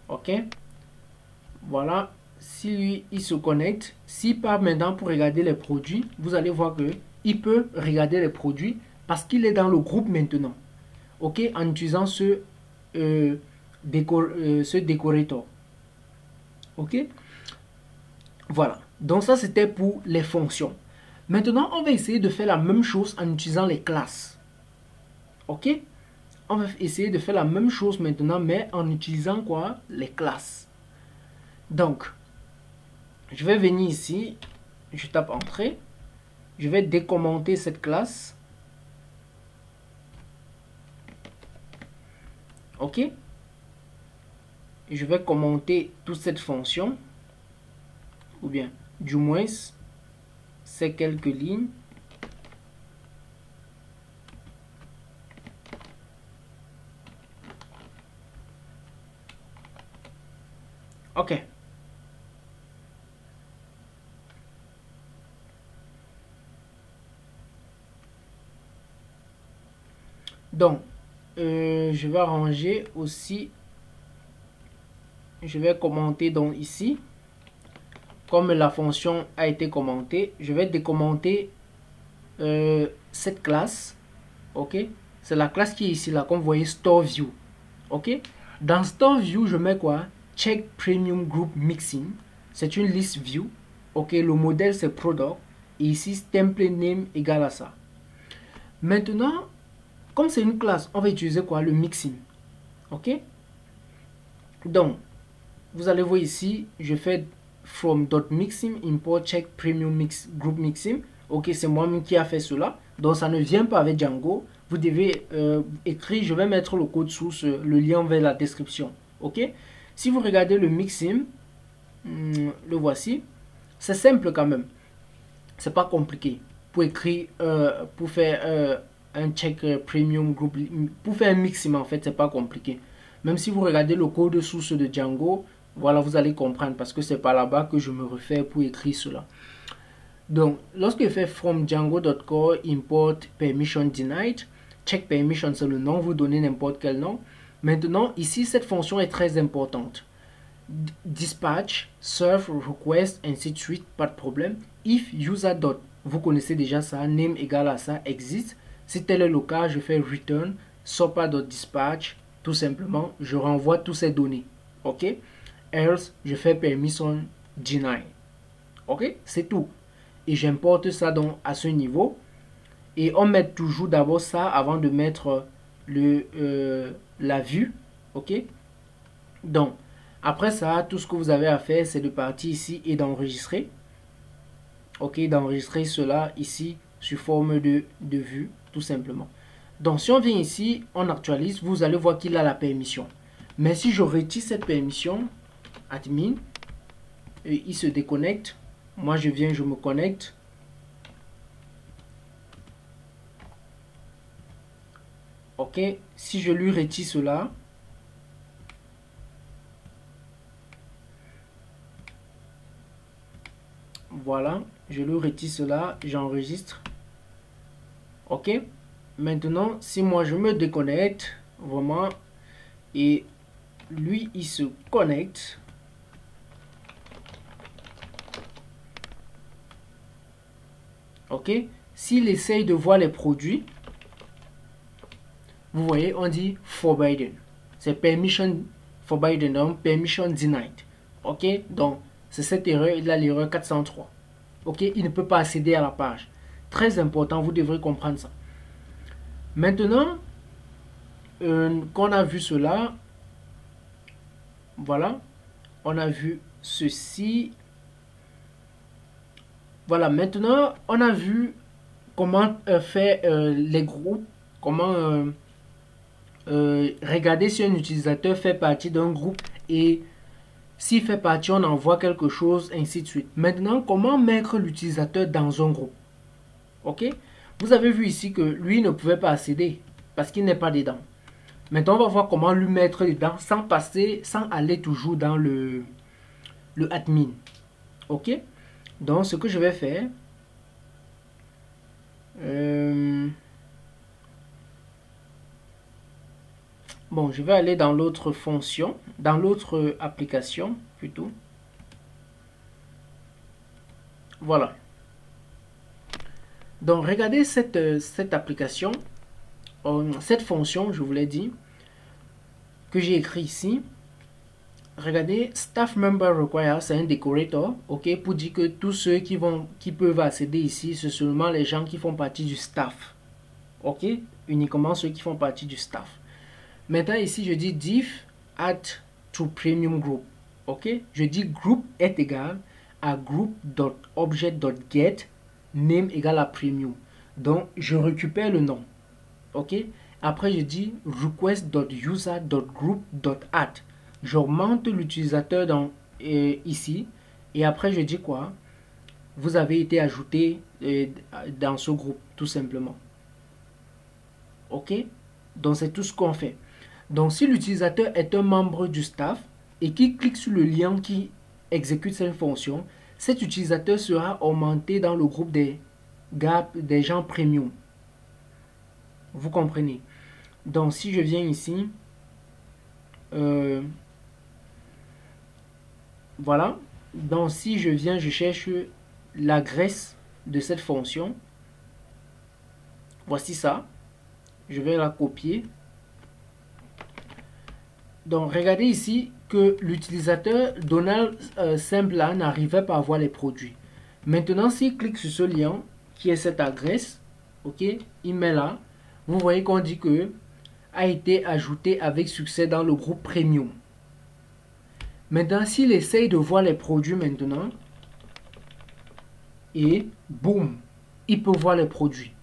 ok, voilà, si lui il se connecte, s'il part maintenant pour regarder les produits, vous allez voir que il peut regarder les produits parce qu'il est dans le groupe maintenant, ok, en utilisant ce décorateur, ok. Voilà, donc ça c'était pour les fonctions. Maintenant, on va essayer de faire la même chose en utilisant les classes. Ok? On va essayer de faire la même chose maintenant, mais en utilisant quoi? Les classes. Donc, je vais venir ici, je tape Entrée, je vais décommenter cette classe. Ok? je vais commenter toute cette fonction, ou bien du moins ces quelques lignes. Ok. Donc, je vais arranger aussi. Je vais commenter donc ici. Comme la fonction a été commentée, je vais décommenter cette classe. Ok. C'est la classe qui est ici, là, comme vous voyez, Store View. Ok. Dans Store View, je mets quoi? Check Premium Group Mixing. C'est une liste view. Ok. Le modèle, c'est Product. Et ici, template name égale à ça. Maintenant, comme c'est une classe, on va utiliser quoi? Le mixing. Ok. Donc, vous allez voir ici, je fais from .mixing import check premium mix group mixing. Ok, c'est moi-même qui a fait cela. Donc, ça ne vient pas avec Django. Vous devez écrire, je vais mettre le code source, le lien vers la description. Ok. Si vous regardez le mixing, le voici. C'est simple quand même. C'est pas compliqué. Pour écrire, pour faire un check premium group, pour faire un mixing en fait, c'est pas compliqué. Même si vous regardez le code source de Django, voilà, vous allez comprendre parce que c'est par là-bas que je me refais pour écrire cela. Donc, lorsque je fais from django.core import permission denied, check permission c'est le nom, vous donnez n'importe quel nom. Maintenant, ici, cette fonction est très importante. Dispatch, serve, request, ainsi de suite, pas de problème. If user dot, vous connaissez déjà ça, name égale à ça, existe. Si tel est le cas, je fais return, sopa.dispatch, tout simplement, je renvoie toutes ces données. Ok. Else, je fais permission deny. Ok, c'est tout. Et j'importe ça donc à ce niveau. Et on met toujours d'abord ça avant de mettre la vue. Ok. Donc, après ça, tout ce que vous avez à faire, c'est de partir ici et d'enregistrer. Ok, d'enregistrer cela ici sous forme de vue, tout simplement. Donc, si on vient ici, on actualise, vous allez voir qu'il a la permission. Mais si je retire cette permission, admin, et il se déconnecte. Moi, je viens, je me connecte. Ok, si je lui retire cela, voilà, je lui retire cela, j'enregistre. Ok, maintenant, si moi je me déconnecte, vraiment, et lui, il se connecte. Ok, s'il essaye de voir les produits, vous voyez, on dit forbidden. C'est permission forbidden, donc permission denied. Ok, donc c'est cette erreur, il a l'erreur 403. Ok, il ne peut pas accéder à la page. Très important, vous devrez comprendre ça. Maintenant, qu'on a vu cela, voilà, on a vu ceci. Voilà, maintenant, on a vu comment faire les groupes, comment regarder si un utilisateur fait partie d'un groupe et s'il fait partie, on envoie quelque chose, ainsi de suite. Maintenant, comment mettre l'utilisateur dans un groupe? Ok? Vous avez vu ici que lui ne pouvait pas accéder parce qu'il n'est pas dedans. Maintenant, on va voir comment lui mettre dedans sans passer, sans aller toujours dans le admin. Ok? Donc, ce que je vais faire, bon, je vais aller dans l'autre fonction, dans l'autre application plutôt. Voilà. Donc, regardez cette application, cette fonction, je vous l'ai dit, que j'ai écrit ici. Regardez, staff member require, c'est un decorator, ok, pour dire que tous ceux qui peuvent accéder ici, c'est seulement les gens qui font partie du staff, ok, uniquement ceux qui font partie du staff. Maintenant ici, je dis div add to premium group, ok, je dis group est égal à group.object.get name égale à premium, donc je récupère le nom, ok, après je dis request.user.group.add. J'augmente l'utilisateur dans ici. Et après, je dis quoi? Vous avez été ajouté dans ce groupe, tout simplement. OK? Donc, c'est tout ce qu'on fait. Donc, si l'utilisateur est un membre du staff et qui clique sur le lien qui exécute cette fonction, cet utilisateur sera augmenté dans le groupe des gens premium. Vous comprenez? Donc, si je viens ici, voilà. Donc, si je viens, je cherche l'adresse de cette fonction. Voici ça. Je vais la copier. Donc, regardez ici que l'utilisateur Donald simple là n'arrivait pas à voir les produits. Maintenant, s'il clique sur ce lien, qui est cette adresse, ok, il met là, vous voyez qu'on dit que a été ajouté avec succès dans le groupe Premium. Maintenant, s'il essaye de voir les produits maintenant, et boum, il peut voir les produits.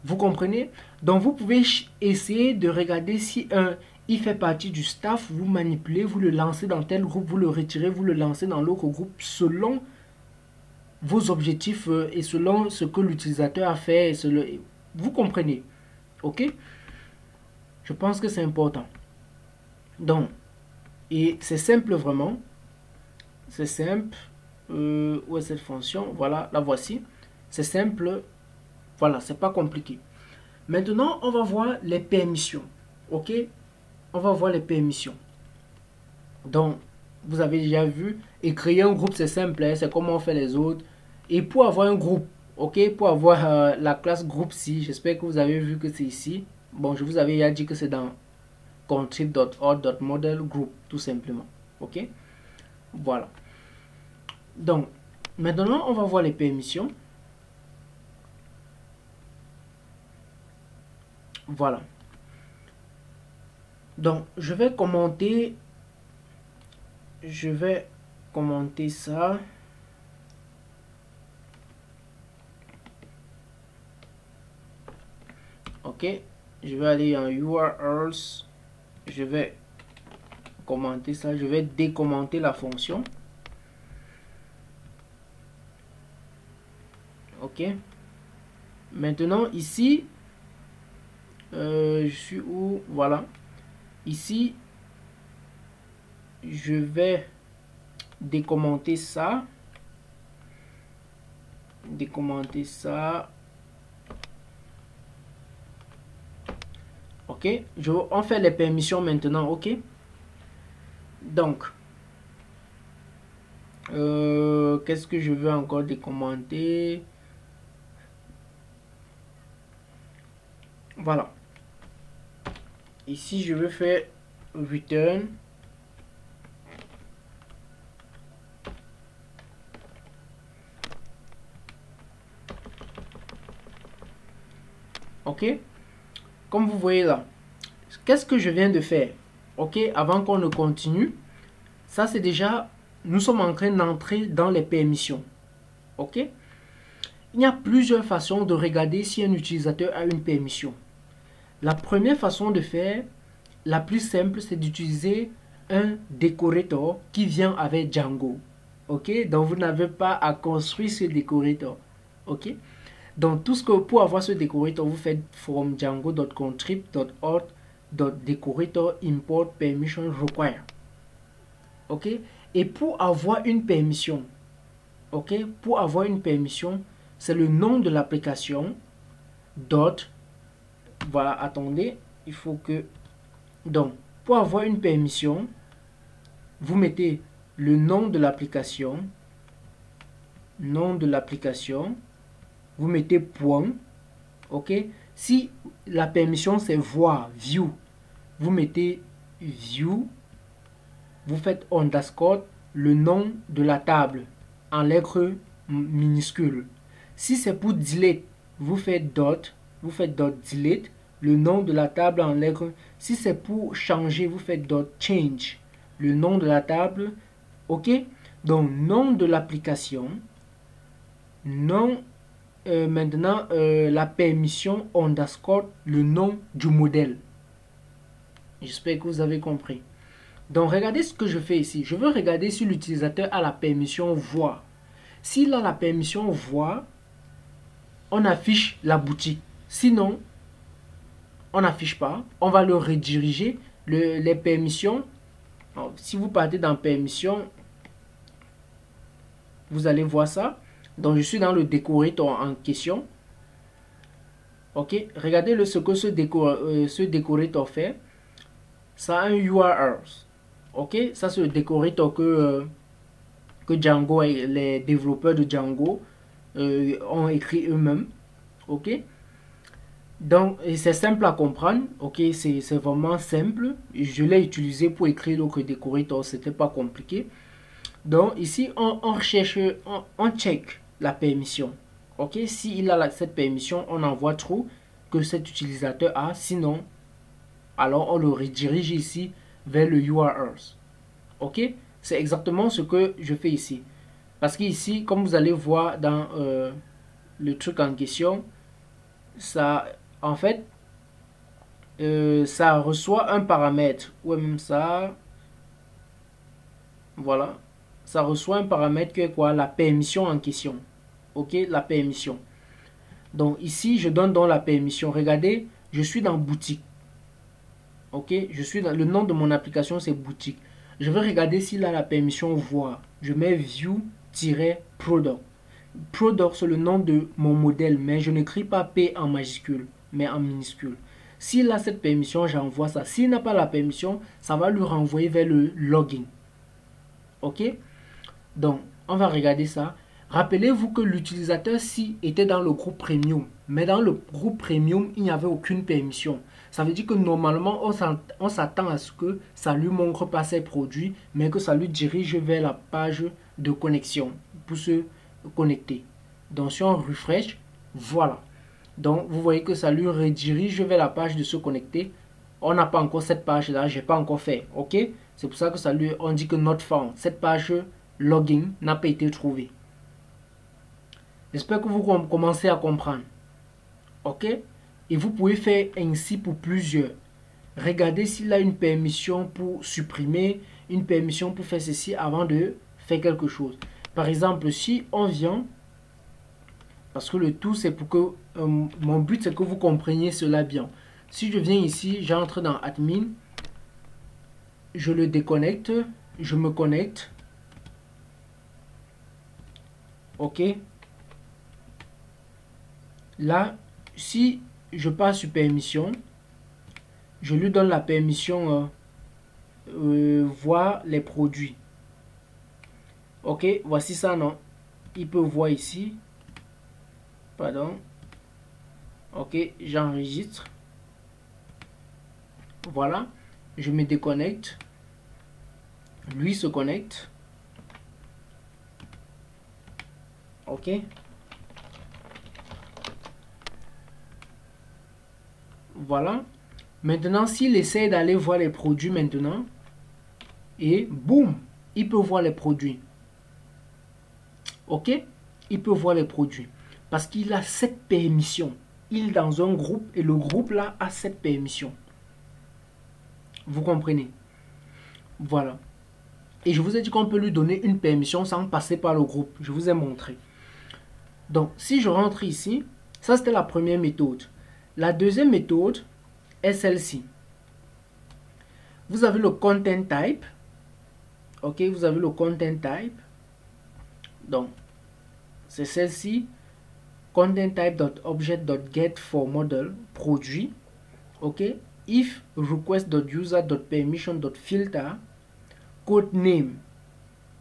Vous comprenez? Donc, vous pouvez essayer de regarder si il fait partie du staff, vous manipulez, vous le lancez dans tel groupe, vous le retirez, vous le lancez dans l'autre groupe selon vos objectifs et selon ce que l'utilisateur a fait. Vous comprenez? Ok? Je pense que c'est important. Donc, et c'est simple vraiment. C'est simple. Où est cette fonction? Voilà, la voici. C'est simple. Voilà, c'est pas compliqué. Maintenant, on va voir les permissions. Ok? On va voir les permissions. Donc, vous avez déjà vu. Et créer un groupe, c'est simple. Hein, c'est comme on fait les autres. Et pour avoir un groupe, ok? Pour avoir la classe groupe ci, j'espère que vous avez vu que c'est ici. Bon, je vous avais déjà dit que c'est dans contrib.org.model group, tout simplement. Ok? Voilà. Donc, maintenant, on va voir les permissions. Voilà. Donc, je vais commenter ça. Ok. Je vais aller en URLs. Je vais commenter ça. Je vais décommenter la fonction. Ok. Maintenant, ici, je suis où? Voilà. Ici, je vais décommenter ça. Décommenter ça. Ok. On fait les permissions maintenant. Ok. Donc, qu'est-ce que je veux encore décommenter? Voilà. Ici, je veux faire return. Ok. Comme vous voyez là, qu'est-ce que je viens de faire? Ok, avant qu'on ne continue, ça c'est déjà, nous sommes en train d'entrer dans les permissions. Ok. Il y a plusieurs façons de regarder si un utilisateur a une permission. La première façon de faire, la plus simple, c'est d'utiliser un decorator qui vient avec Django. Ok, donc vous n'avez pas à construire ce decorator. Ok, donc tout ce que pour avoir ce decorator, vous faites from django.contrib.org.decorator import permission require. Ok, et pour avoir une permission, ok, pour avoir une permission, c'est le nom de l'application. Voilà, attendez, il faut que... Donc, pour avoir une permission, vous mettez le nom de l'application, vous mettez point, ok. Si la permission c'est voir, view, vous mettez view, vous faites underscore, le nom de la table en lettres minuscules. Si c'est pour delete, vous faites dot delete, le nom de la table en lettres. Si c'est pour changer, vous faites .change, le nom de la table. Ok. Donc nom de l'application, nom, maintenant la permission underscore le nom du modèle. J'espère que vous avez compris. Donc regardez ce que je fais ici. Je veux regarder si l'utilisateur a la permission voir. S'il a la permission voir, on affiche la boutique. Sinon, on n'affiche pas. On va le rediriger. Les permissions. Alors, si vous partez dans permissions, vous allez voir ça. Donc je suis dans le décorateur en question. Ok, regardez ce que ce décorateur fait. Ça a un URL. Ok, ça c'est le décorateur que Django et les développeurs de Django ont écrit eux-mêmes. Ok, donc c'est simple à comprendre. Ok, c'est vraiment simple. Je l'ai utilisé pour écrire d'autres décorateurs, c'était pas compliqué. Donc ici on recherche, on check la permission. Ok, s'il a cette permission, on envoie true que cet utilisateur a. Sinon, alors on le redirige ici vers le URL. Ok, c'est exactement ce que je fais ici. Parce qu'ici, comme vous allez voir dans le truc en question, ça, en fait, ça reçoit un paramètre. Ou même ça, voilà, ça reçoit un paramètre que quoi, la permission en question. Ok, la permission. Donc ici, je donne donc la permission. Regardez, je suis dans boutique. Ok, je suis dans, le nom de mon application c'est boutique. Je vais regarder s'il a la permission voir. Je mets view-product. Product c'est le nom de mon modèle, mais je n'écris pas P en majuscule, mais en minuscule. S'il a cette permission, j'envoie ça. S'il n'a pas la permission, ça va lui renvoyer vers le login. Ok, donc on va regarder ça. Rappelez-vous que l'utilisateur-ci était dans le groupe Premium. Mais dans le groupe Premium, il n'y avait aucune permission. Ça veut dire que normalement, on s'attend à ce que ça lui montre pas ses produits, mais que ça lui dirige vers la page de connexion pour se connecter. Donc si on refresh, voilà. Donc vous voyez que ça lui redirige vers la page de se connecter. On n'a pas encore cette page-là, j'ai pas encore fait. Ok, c'est pour ça que ça lui, on dit que not found. Cette page login n'a pas été trouvée. J'espère que vous commencez à comprendre. Ok? Et vous pouvez faire ainsi pour plusieurs. Regardez s'il a une permission pour supprimer, une permission pour faire ceci avant de faire quelque chose. Par exemple, si on vient, parce que le tout c'est pour que, mon but c'est que vous compreniez cela bien. Si je viens ici, j'entre dans admin, je le déconnecte, je me connecte. Ok? Là, si je passe sur permission, je lui donne la permission voir les produits. Ok, voici ça, non? Il peut voir ici. Pardon. Ok, j'enregistre. Voilà, je me déconnecte. Lui se connecte. Ok. Voilà. Maintenant, s'il essaie d'aller voir les produits maintenant, et boum, il peut voir les produits. Ok? Il peut voir les produits. Parce qu'il a cette permission. Il est dans un groupe et le groupe là a cette permission. Vous comprenez? Voilà. Et je vous ai dit qu'on peut lui donner une permission sans passer par le groupe. Je vous ai montré. Donc, si je rentre ici, ça c'était la première méthode. La deuxième méthode est celle-ci. Vous avez le content type. Ok, vous avez le content type. Donc, c'est celle-ci. Content type.object.get for model produit. Ok, if request.user.permission.filter code name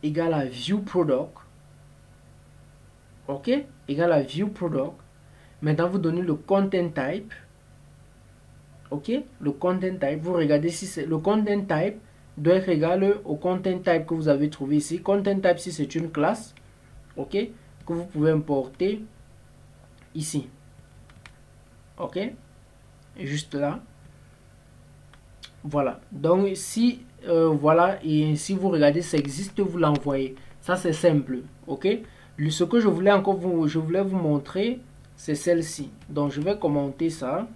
égale à view product. Ok, égale à view product. Maintenant, vous donnez le content type. Ok, le content type, vous regardez si c'est le content type doit être égal au content type que vous avez trouvé ici. Content type, si c'est une classe, ok, que vous pouvez importer ici. Ok, juste là. Voilà. Donc si voilà, et si vous regardez, ça existe, vous l'envoyez. Ça c'est simple. Ok. Ce que je voulais vous montrer, c'est celle-ci. Donc je vais commenter ça.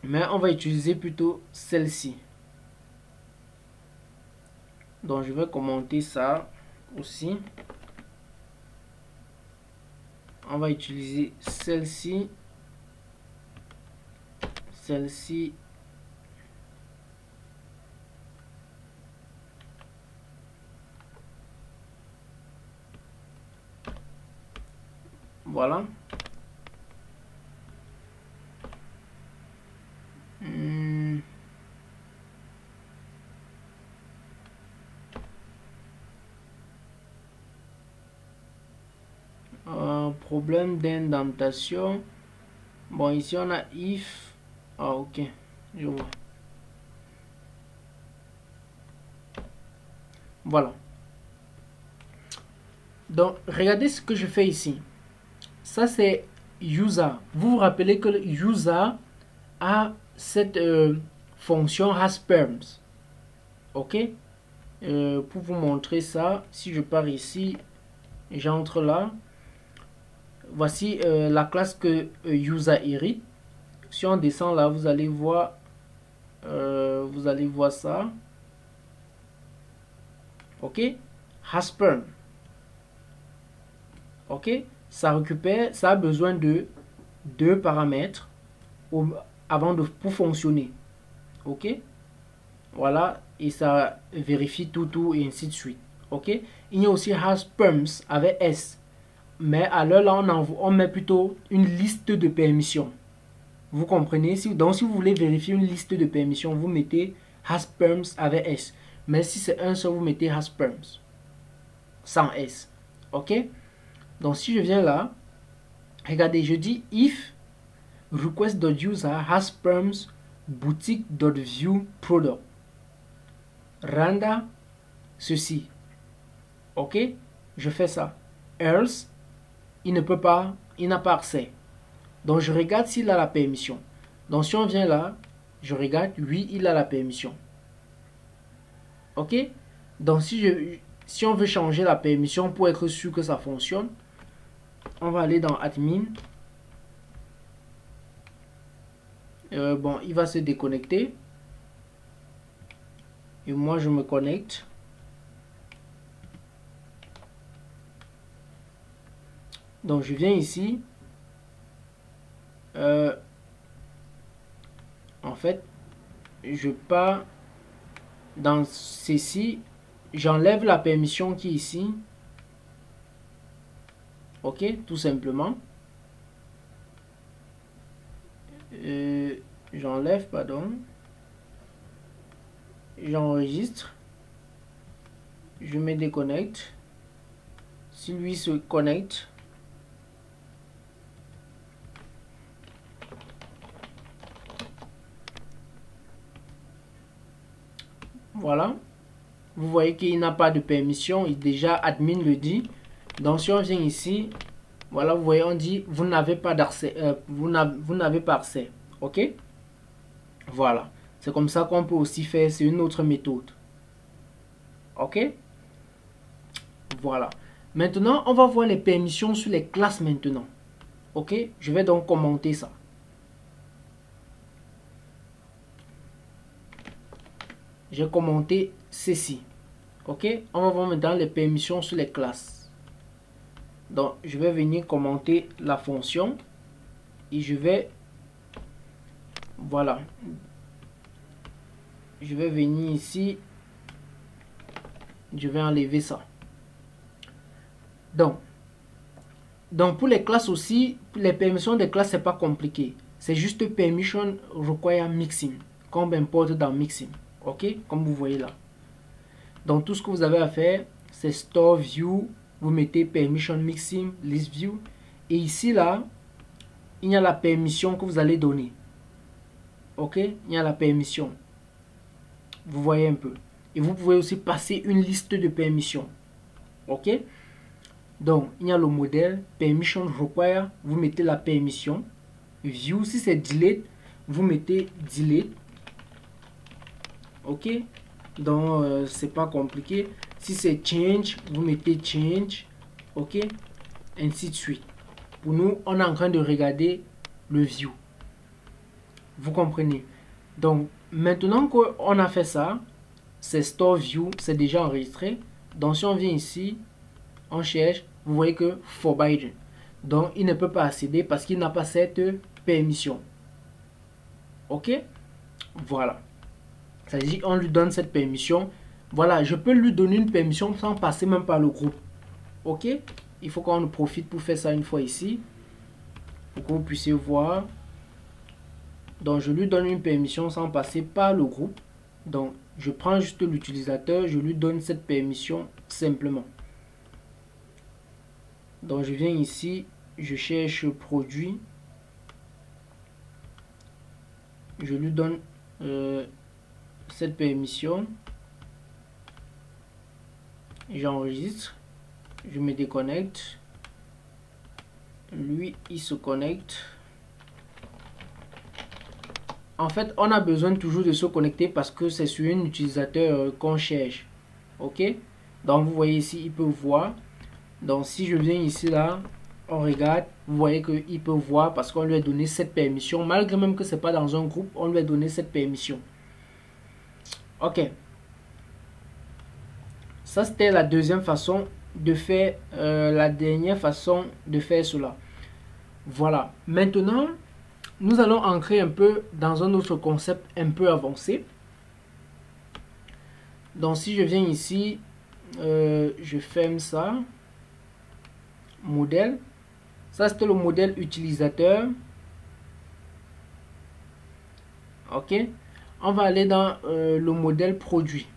mais on va utiliser plutôt celle-ci. Donc je vais commenter ça aussi. On va utiliser celle-ci, celle-ci, voilà. Problème d'indentation. Bon, ici on a if. Ah, ok, je vois. Voilà. Donc, regardez ce que je fais ici. Ça, c'est user. Vous vous rappelez que le user a cette fonction hasperms. Ok. Pour vous montrer ça, si je pars ici, j'entre là. Voici la classe que user hérite. Si on descend là, vous allez voir ça. Ok. Hasperm. Ok. Ça récupère, ça a besoin de 2 paramètres pour fonctionner. Ok. Voilà. Et ça vérifie tout et ainsi de suite. Ok. Il y a aussi hasperms avec S. Mais à l'heure là, on met plutôt une liste de permissions. Vous comprenez? Donc si vous voulez vérifier une liste de permissions, vous mettez hasperms avec S. Mais si c'est un seul, vous mettez hasperms sans S. Ok? Donc si je viens là, regardez, je dis if request.user hasperms boutique.view product. Render ceci. Ok? Je fais ça. Else, il ne peut pas, il n'a pas accès. Donc je regarde s'il a la permission. Donc si on vient là, je regarde, oui, il a la permission. Ok? Donc si on veut changer la permission pour être sûr que ça fonctionne, on va aller dans admin. Bon, il va se déconnecter. Et moi, je me connecte. Donc, je viens ici. En fait, je pars dans ceci. J'enlève la permission qui est ici. Ok, tout simplement. J'enlève, pardon. J'enregistre. Je me déconnecte. Si lui se connecte. Voilà. Vous voyez qu'il n'a pas de permission. Déjà, admin le dit. Donc, si on vient ici, voilà, vous voyez, on dit, vous n'avez pas d'accès. Vous n'avez pas accès. OK? Voilà. C'est comme ça qu'on peut aussi faire. C'est une autre méthode. OK? Voilà. Maintenant, on va voir les permissions sur les classes maintenant. OK? Je vais donc commenter ça. J'ai commenté ceci. Ok, on va voir maintenant les permissions sur les classes. Donc, je vais venir commenter la fonction et je vais, voilà, je vais venir ici, je vais enlever ça. Donc pour les classes aussi, les permissions des classes, c'est pas compliqué. C'est juste permission require mixin, comme importe dans mixin. Ok, comme vous voyez là. Donc tout ce que vous avez à faire, c'est store view, vous mettez permission mixin, list view, et ici là, il y a la permission que vous allez donner. Ok, il y a la permission. Vous voyez un peu. Et vous pouvez aussi passer une liste de permissions. Ok. Donc, il y a le modèle permission require, vous mettez la permission. View, si c'est delete, vous mettez delete. Ok. Donc, c'est pas compliqué. Si c'est change, vous mettez change. Ok. Ainsi de suite. Pour nous, on est en train de regarder le view. Vous comprenez? Donc, maintenant qu'on a fait ça, c'est Store View, c'est déjà enregistré. Donc, si on vient ici, on cherche, vous voyez que Forbidden. Donc, il ne peut pas accéder parce qu'il n'a pas cette permission. Ok? Voilà. Ça veut dire qu'on lui donne cette permission. Voilà, je peux lui donner une permission sans passer même par le groupe. Ok? Il faut qu'on en profite pour faire ça une fois ici. Pour que vous puissiez voir. Donc, je lui donne une permission sans passer par le groupe. Donc, je prends juste l'utilisateur, je lui donne cette permission simplement. Donc, je viens ici, je cherche produit. Je lui donne cette permission. J'enregistre. Je me déconnecte. Lui, il se connecte. En fait, on a besoin toujours de se connecter parce que c'est sur un utilisateur qu'on cherche. Ok? Donc, vous voyez ici, il peut voir. Donc, si je viens ici, là, on regarde, vous voyez qu'il peut voir parce qu'on lui a donné cette permission. Malgré même que ce n'est pas dans un groupe, on lui a donné cette permission. Ok. Ça, c'était la deuxième façon de faire, la dernière façon de faire cela. Voilà. Maintenant, nous allons entrer un peu dans un autre concept un peu avancé. Donc, si je viens ici, je ferme ça. Modèle. Ça, c'était le modèle utilisateur. Ok. On va aller dans le modèle produit.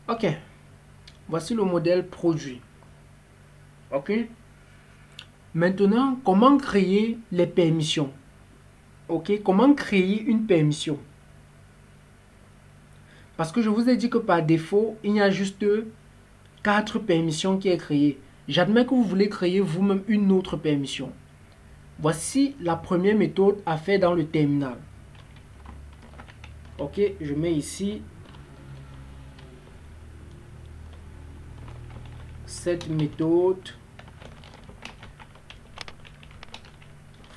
Ok. Voici le modèle produit. Ok. Maintenant, comment créer les permissions? Ok. Comment créer une permission? Parce que je vous ai dit que par défaut, il y a juste 4 permissions qui est créées. J'admets que vous voulez créer vous-même une autre permission. Voici la première méthode à faire dans le terminal. Ok, je mets ici. Cette méthode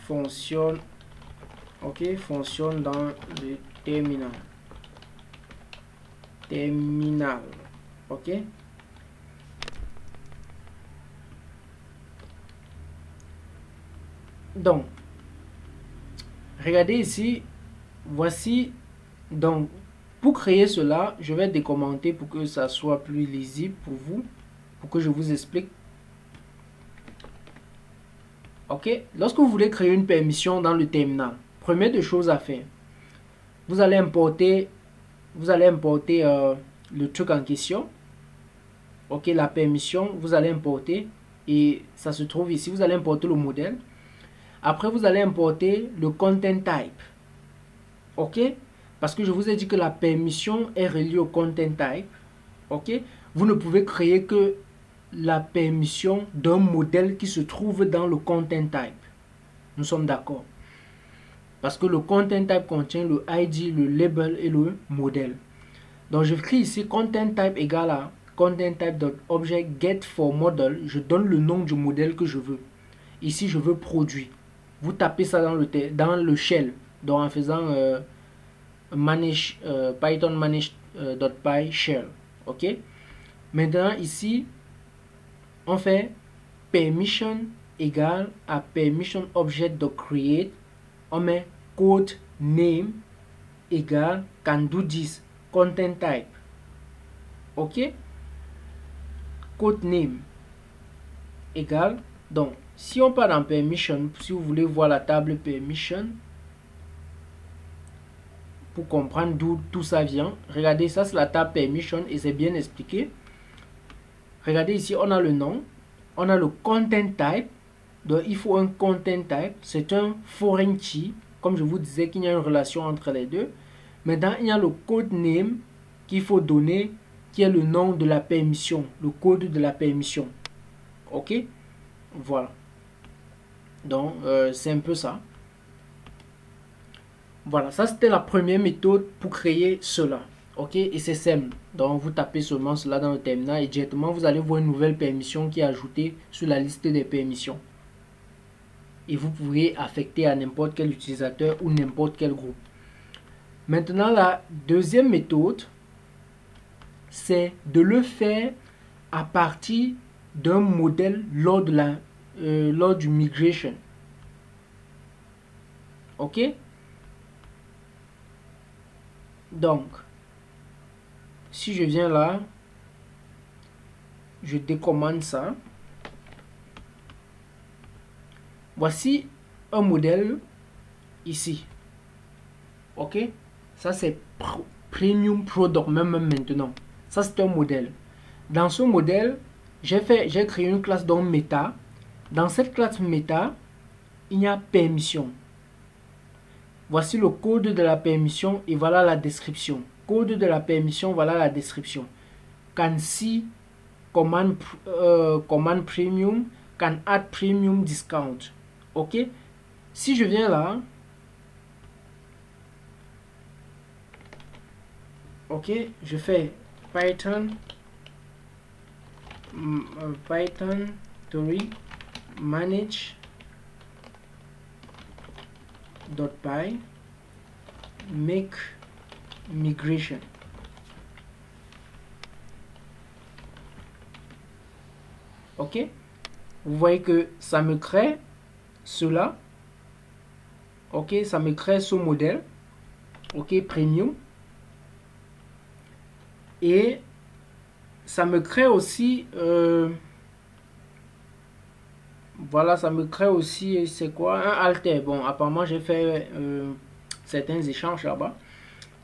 fonctionne. Ok, fonctionne dans le terminal. Terminal. Ok. Donc, regardez ici. Voici. Donc, pour créer cela, je vais décommenter pour que ça soit plus lisible pour vous. Pour que je vous explique. Ok. Lorsque vous voulez créer une permission dans le terminal, première des choses à faire, vous allez importer le truc en question. Ok, la permission, vous allez importer et ça se trouve ici. Vous allez importer le modèle. Après, vous allez importer le content type. Ok, parce que je vous ai dit que la permission est reliée au content type. Ok, vous ne pouvez créer que la permission d'un modèle qui se trouve dans le content type. Nous sommes d'accord. Parce que le content type contient le ID, le label et le modèle. Donc j'écris ici content type égale à content type.object get for model. Je donne le nom du modèle que je veux. Ici je veux produit. Vous tapez ça dans le shell. Donc en faisant manage python manage.py shell. Ok. Maintenant ici on fait permission égale à permission object de create. On met code name égale can do this content type. Ok. Code name égale. Donc si on part dans permission, si vous voulez voir la table permission pour comprendre d'où tout ça vient, regardez, ça c'est la table permission et c'est bien expliqué. Regardez ici, on a le nom, on a le content type. Donc il faut un content type, c'est un foreign key, comme je vous disais qu'il y a une relation entre les deux. Maintenant il y a le code name qu'il faut donner, qui est le nom de la permission, le code de la permission. Ok, voilà. Donc c'est un peu ça. Voilà, ça c'était la première méthode pour créer cela. Ok, et c'est simple. Donc vous tapez seulement cela dans le terminal et directement vous allez voir une nouvelle permission qui est ajoutée sur la liste des permissions. et vous pourrez affecter à n'importe quel utilisateur ou n'importe quel groupe. Maintenant, la deuxième méthode, c'est de le faire à partir d'un modèle lors du migration. Ok? Donc, si je viens là, je décommande ça. Voici un modèle ici. Ok? Ça c'est Premium Product même maintenant. Ça c'est un modèle. Dans ce modèle, j'ai créé une classe donc Meta. Dans cette classe Meta, il y a permission. Voici le code de la permission et voilà la description. Code de la permission, voilà la description. Can see command premium, can add premium discount. Ok? Si je viens là, ok, je fais Python Theory manage .py make migration. Ok, vous voyez que ça me crée cela. Ok, ça me crée ce modèle. Ok, premium. Et ça me crée aussi voilà, ça me crée aussi, c'est quoi, un alter. Bon, apparemment j'ai fait certains échanges là-bas.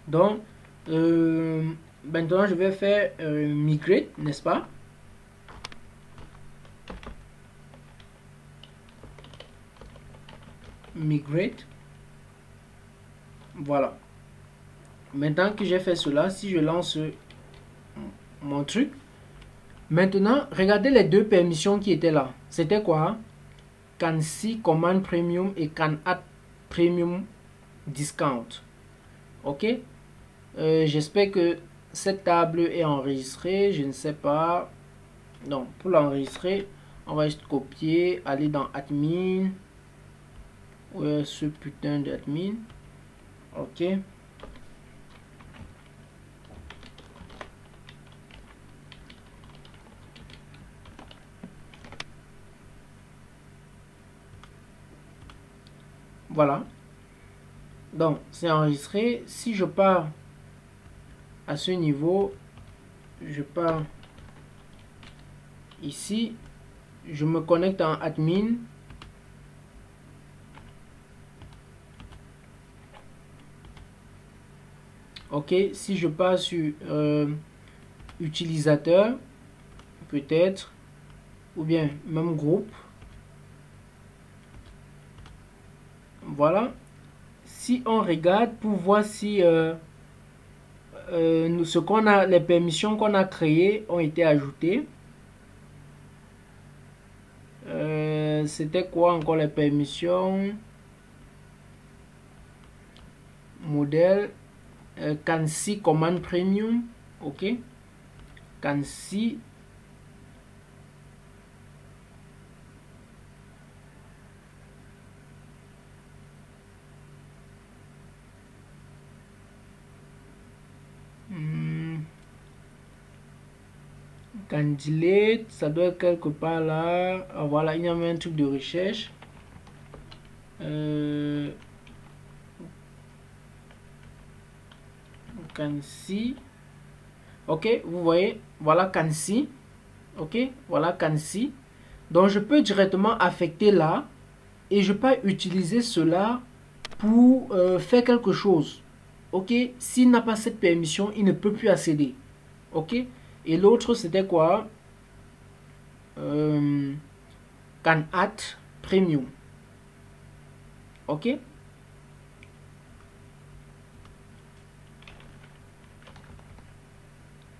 Donc maintenant je vais faire migrate, n'est-ce pas? Migrate. Voilà. Maintenant que j'ai fait cela, si je lance mon truc, maintenant regardez les deux permissions qui étaient là. C'était quoi? Can see command premium et can add premium discount. Ok, j'espère que cette table est enregistrée. Je ne sais pas. Donc pour l'enregistrer, on va juste copier, aller dans admin. Ouais, ce putain d'admin. Ok, voilà. Donc c'est enregistré. Si je pars à ce niveau, je pars ici, je me connecte en admin. Ok, si je passe sur utilisateur, peut-être, ou bien même groupe, voilà. Si on regarde pour voir si ce qu'on a, les permissions qu'on a créées ont été ajoutées. C'était quoi encore les permissions? Modèle can see command premium. Ok, can see can delete, ça doit être quelque part là. Ah, voilà, il y a même un truc de recherche. Can see. Ok, vous voyez, voilà can see. Ok, voilà can see. Donc je peux directement affecter là et je peux utiliser cela pour faire quelque chose. Ok, s'il n'a pas cette permission, il ne peut plus accéder. Ok, et l'autre c'était quoi? Can add premium. Ok,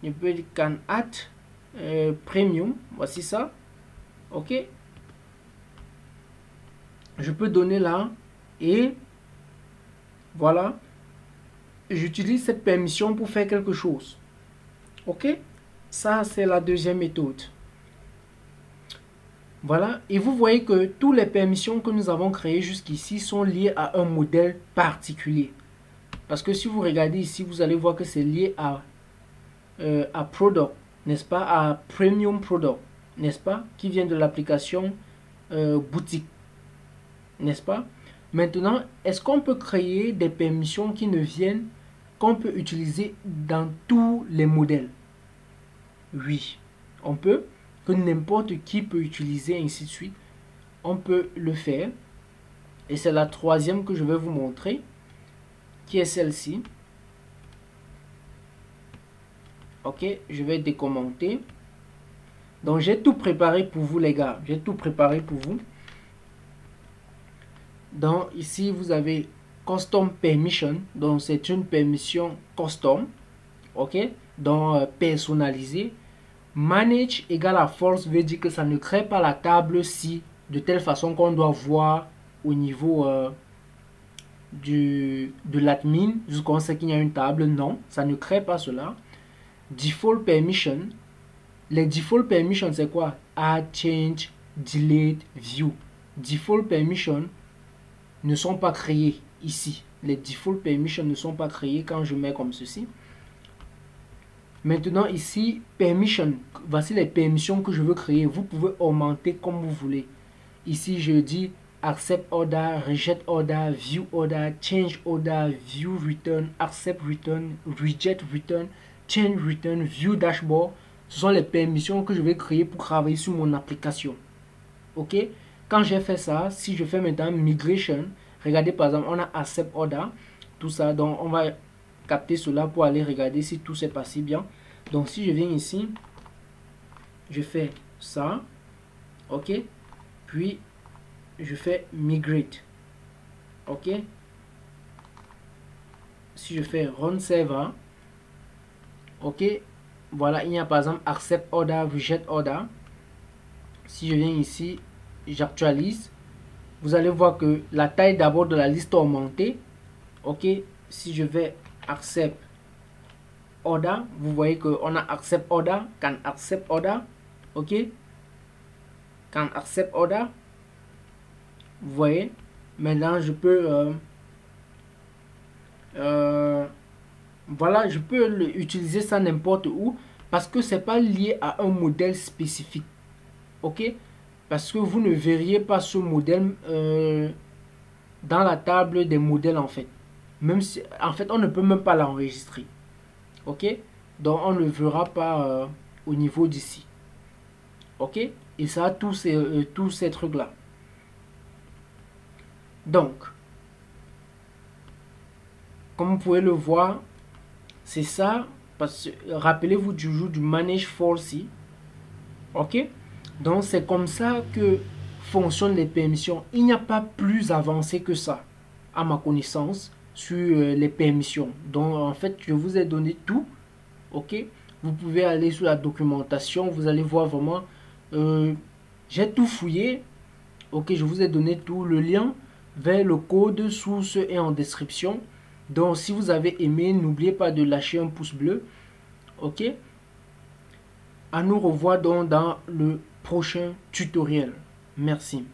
je peux dire can add premium. Voici ça. Ok, je peux donner là et voilà, j'utilise cette permission pour faire quelque chose. Ok, ça c'est la deuxième méthode. Voilà, et vous voyez que toutes les permissions que nous avons créées jusqu'ici sont liées à un modèle particulier. Parce que si vous regardez ici, vous allez voir que c'est lié à Product, n'est-ce pas, à Premium Product, n'est-ce pas, qui vient de l'application boutique, n'est-ce pas. Maintenant, est-ce qu'on peut créer des permissions qui ne viennent, qu'on peut utiliser dans tous les modèles? Oui, on peut, que n'importe qui peut utiliser, ainsi de suite. On peut le faire. Et c'est la troisième que je vais vous montrer, qui est celle-ci. Ok, je vais décommenter. Donc j'ai tout préparé pour vous les gars, j'ai tout préparé pour vous. Donc ici vous avez Custom Permission, donc c'est une permission custom, ok, donc personnalisée. Manage égale à false veut dire que ça ne crée pas la table si de telle façon qu'on doit voir au niveau de l'admin jusqu'on sait qu'il y a une table. Non, ça ne crée pas cela. Default permission, les default permission c'est quoi? Add, change, delete, view. Default permission ne sont pas créés ici. Les default permission ne sont pas créés quand je mets comme ceci. Maintenant ici, permission, voici les permissions que je veux créer. Vous pouvez augmenter comme vous voulez. Ici je dis accept order, reject order, view order, change order, view return, accept return, reject return, change return, view dashboard. Ce sont les permissions que je vais créer pour travailler sur mon application. Ok, quand j'ai fait ça, si je fais maintenant migration, regardez par exemple, on a accept order, tout ça. Donc on va capter cela pour aller regarder si tout s'est passé bien. Donc si je viens ici, je fais ça, ok, puis je fais migrate, ok. Si je fais run server, ok, voilà, il y a par exemple accept order, reject order. Si je viens ici, j'actualise, vous allez voir que la taille d'abord de la liste a augmenté, ok. Si je vais accept order, vous voyez que on a accept order, can accept order, ok, can accept order. Vous voyez, maintenant je peux voilà, je peux utiliser ça n'importe où parce que c'est pas lié à un modèle spécifique, ok, parce que vous ne verriez pas ce modèle dans la table des modèles en fait. Même si en fait on ne peut même pas l'enregistrer, ok, donc on ne verra pas au niveau d'ici, ok, et ça a tous ces trucs là. Donc comme vous pouvez le voir, c'est ça, parce que rappelez-vous du jour du manage falsy, ok, donc c'est comme ça que fonctionnent les permissions. Il n'y a pas plus avancé que ça à ma connaissance sur les permissions. Donc en fait je vous ai donné tout, ok, vous pouvez aller sur la documentation, vous allez voir vraiment j'ai tout fouillé, ok, je vous ai donné tout, le lien vers le code source est en description. Donc si vous avez aimé, n'oubliez pas de lâcher un pouce bleu, ok, à nous revoir donc dans le prochain tutoriel. Merci.